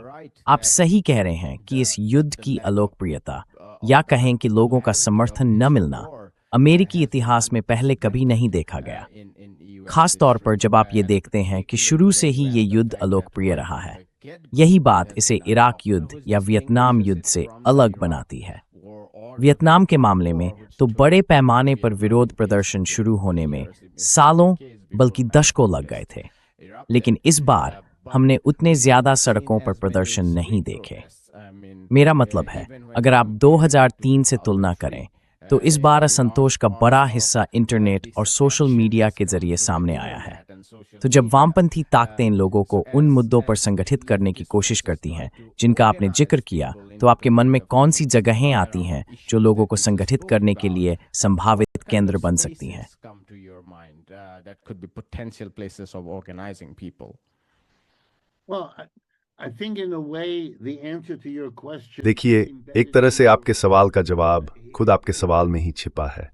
आप सही कह रहे हैं कि इस युद्ध की अलोकप्रियता, या कहें कि लोगों का समर्थन न मिलना, अमेरिकी इतिहास में पहले कभी नहीं देखा गया। खास तौर पर जब आप ये देखते हैं कि शुरू से ही ये युद्ध अलोकप्रिय रहा है। यही बात इसे इराक युद्ध या वियतनाम युद्ध से अलग बनाती है। वियतनाम के मामले में तो बड़े पैमाने पर विरोध प्रदर्शन शुरू होने में सालों बल्कि दशकों लग गए थे, लेकिन इस बार हमने उतने ज्यादा सड़कों पर प्रदर्शन नहीं देखे। मेरा मतलब है, अगर आप 2003 से तुलना करें तो इस बार असंतोष का बड़ा हिस्सा इंटरनेट और सोशल मीडिया के जरिए सामने आया है। तो जब वामपंथी ताकतें इन लोगों को उन मुद्दों पर संगठित करने की कोशिश करती हैं जिनका आपने जिक्र किया, तो आपके मन में कौन सी जगहें आती हैं जो लोगों को संगठित करने के लिए संभावित केंद्र बन सकती हैं? देखिए, एक तरह से आपके सवाल का जवाब खुद आपके सवाल में ही छिपा है।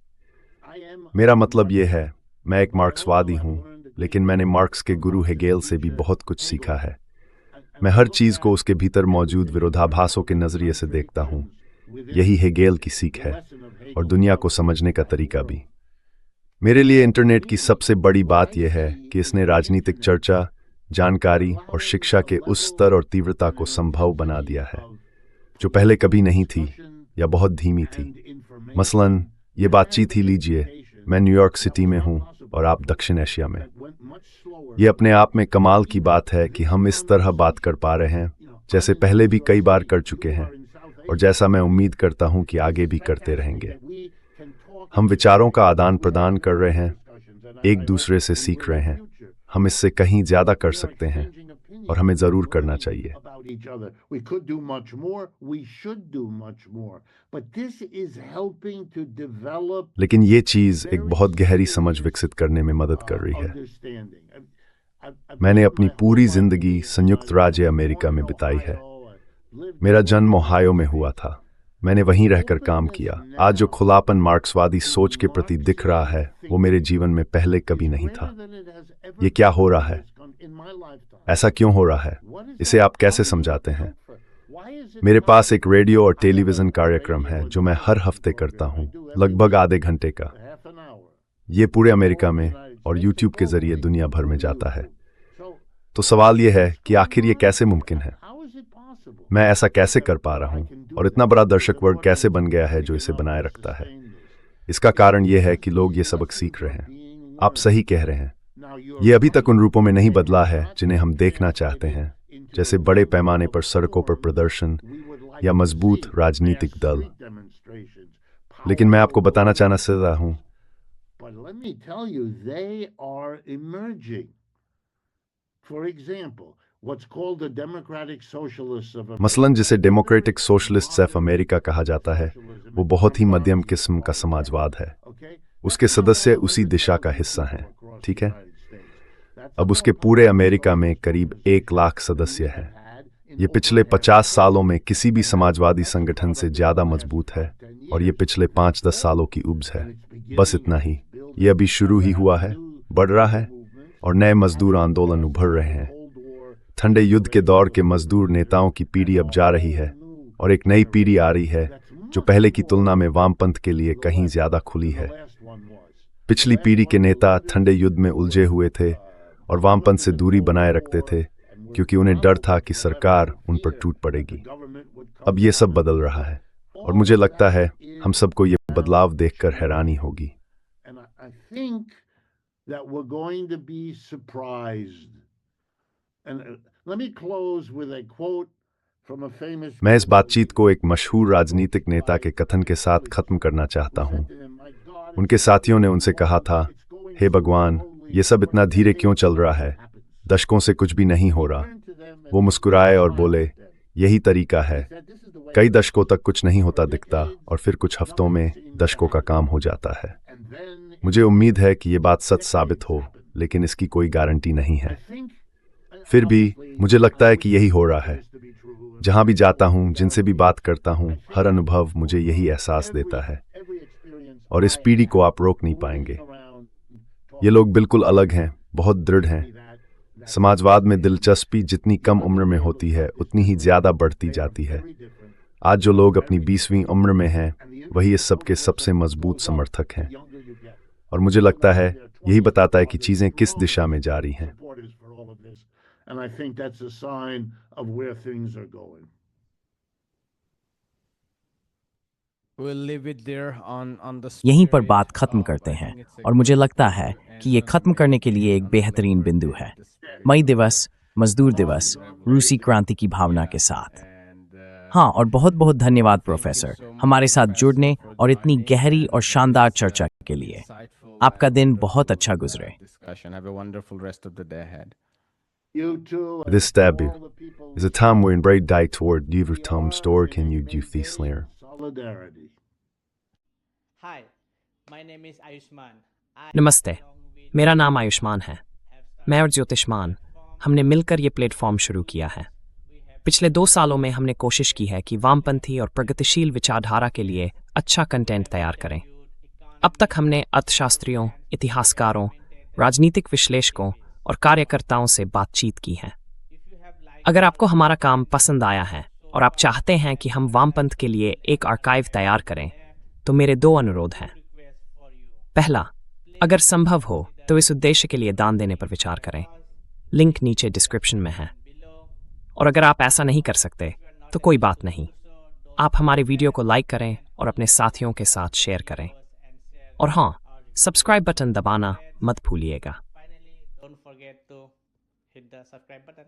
मेरा मतलब ये है, मैं एक मार्क्सवादी हूँ, लेकिन मैंने मार्क्स के गुरु हेगेल से भी बहुत कुछ सीखा है। मैं हर चीज़ को उसके भीतर मौजूद विरोधाभासों के नज़रिए से देखता हूँ। यही हेगेल की सीख है, और दुनिया को समझने का तरीका भी। मेरे लिए इंटरनेट की सबसे बड़ी बात यह है कि इसने राजनीतिक चर्चा, जानकारी और शिक्षा के उस स्तर और तीव्रता को संभव बना दिया है जो पहले कभी नहीं थी या बहुत धीमी थी। मसलन ये बातचीत ही लीजिए, मैं न्यूयॉर्क सिटी में हूँ और आप दक्षिण एशिया में। ये अपने आप में कमाल की बात है कि हम इस तरह बात कर पा रहे हैं जैसे पहले भी कई बार कर चुके हैं, और जैसा मैं उम्मीद करता हूँ कि आगे भी करते रहेंगे। हम विचारों का आदान प्रदान कर रहे हैं, एक दूसरे से सीख रहे हैं। हम इससे कहीं ज्यादा कर सकते हैं और हमें जरूर करना चाहिए। लेकिन ये चीज एक बहुत गहरी समझ विकसित करने में मदद कर रही है। मैंने अपनी पूरी जिंदगी संयुक्त राज्य अमेरिका में बिताई है। मेरा जन्म ओहायो में हुआ था। मैंने वहीं रहकर काम किया। आज जो खुलापन मार्क्सवादी सोच के प्रति दिख रहा है, वो मेरे जीवन में पहले कभी नहीं था। ये क्या हो रहा है? ऐसा क्यों हो रहा है? इसे आप कैसे समझाते हैं? मेरे पास एक रेडियो और टेलीविजन कार्यक्रम है जो मैं हर हफ्ते करता हूँ, लगभग आधे घंटे का। ये पूरे अमेरिका में और यूट्यूब के जरिए दुनिया भर में जाता है। तो सवाल यह है कि आखिर ये कैसे मुमकिन है? मैं ऐसा कैसे कर पा रहा हूँ, और इतना बड़ा दर्शक वर्ग कैसे बन गया है जो इसे बनाए रखता है? इसका कारण यह है कि लोग ये सबक सीख रहे हैं। आप सही कह रहे हैं। ये अभी तक उन रूपों में नहीं बदला है जिन्हें हम देखना चाहते हैं, जैसे बड़े पैमाने पर सड़कों पर प्रदर्शन या मजबूत राजनीतिक दल। लेकिन मैं आपको बताना चाहता हूँ, मसलन जिसे डेमोक्रेटिक सोशलिस्ट्स ऑफ अमेरिका कहा जाता है, वो बहुत ही मध्यम किस्म का समाजवाद है। उसके सदस्य उसी दिशा का हिस्सा हैं, ठीक है? अब उसके पूरे अमेरिका में करीब 1 लाख सदस्य हैं। ये पिछले 50 सालों में किसी भी समाजवादी संगठन से ज्यादा मजबूत है, और ये पिछले 5-10 सालों की उपज है। बस इतना ही। ये अभी शुरू ही हुआ है, बढ़ रहा है, और नए मजदूर आंदोलन उभर रहे हैं। ठंडे युद्ध के दौर के मजदूर नेताओं की पीढ़ी अब जा रही है, और एक नई पीढ़ी आ रही है जो पहले की तुलना में वामपंथ के लिए कहीं ज्यादा खुली है। पिछली पीढ़ी के नेता ठंडे युद्ध में उलझे हुए थे और वामपंथ से दूरी बनाए रखते थे, क्योंकि उन्हें डर था कि सरकार उन पर टूट पड़ेगी। अब ये सब बदल रहा है, और मुझे लगता है हम सबको ये बदलाव देखकर हैरानी होगी। मैं इस बातचीत को एक मशहूर राजनीतिक नेता के कथन के साथ खत्म करना चाहता हूं। उनके साथियों ने उनसे कहा था, हे भगवान, ये सब इतना धीरे क्यों चल रहा है? दशकों से कुछ भी नहीं हो रहा। वो मुस्कुराए और बोले, यही तरीका है। कई दशकों तक कुछ नहीं होता दिखता, और फिर कुछ हफ्तों में दशकों का काम हो जाता है। मुझे उम्मीद है कि ये बात सच साबित हो, लेकिन इसकी कोई गारंटी नहीं है। फिर भी मुझे लगता है कि यही हो रहा है। जहां भी जाता हूं, जिनसे भी बात करता हूं, हर अनुभव मुझे यही एहसास देता है। और इस पीढ़ी को आप रोक नहीं पाएंगे। ये लोग बिल्कुल अलग हैं, बहुत दृढ़ हैं। समाजवाद में दिलचस्पी जितनी कम उम्र में होती है, उतनी ही ज्यादा बढ़ती जाती है। आज जो लोग अपनी 20वीं उम्र में हैं, वही इस सब के सबसे मजबूत समर्थक हैं। और मुझे लगता है यही बताता है कि चीजें किस दिशा में जा रही हैं। And I think that's a sign of where things are going. यहीं पर बात खत्म करते हैं, और मुझे लगता है कि ये खत्म करने के लिए एक बेहतरीन बिंदु है। मई दिवस मजदूर दिवस, रूसी क्रांति की भावना के साथ। हाँ, और बहुत बहुत धन्यवाद प्रोफेसर, हमारे साथ जुड़ने और इतनी गहरी और शानदार चर्चा के लिए। आपका दिन बहुत अच्छा गुजरे। You too. This stab is a time we're in break die toward Diver Tom store can you do this later. Solidarity. Hi, my name is Ayushman. नमस्ते, मेरा नाम आयुष्मान है। मैं और ज्योतिष्मान हमने मिलकर ये प्लेटफॉर्म शुरू किया है। पिछले 2 सालों में हमने कोशिश की है कि वामपंथी और प्रगतिशील विचारधारा के लिए अच्छा कंटेंट तैयार करें। अब तक हमने अर्थशास्त्रियों, इतिहासकारों, राजनीतिक विश्लेषकों और कार्यकर्ताओं से बातचीत की है। अगर आपको हमारा काम पसंद आया है और आप चाहते हैं कि हम वामपंथ के लिए एक आर्काइव तैयार करें, तो मेरे 2 अनुरोध हैं। पहला, अगर संभव हो तो इस उद्देश्य के लिए दान देने पर विचार करें। लिंक नीचे डिस्क्रिप्शन में है। और अगर आप ऐसा नहीं कर सकते तो कोई बात नहीं, आप हमारे वीडियो को लाइक करें और अपने साथियों के साथ शेयर करें। और हाँ, सब्सक्राइब बटन दबाना मत भूलिएगा। Finally, don't forget to hit the subscribe button.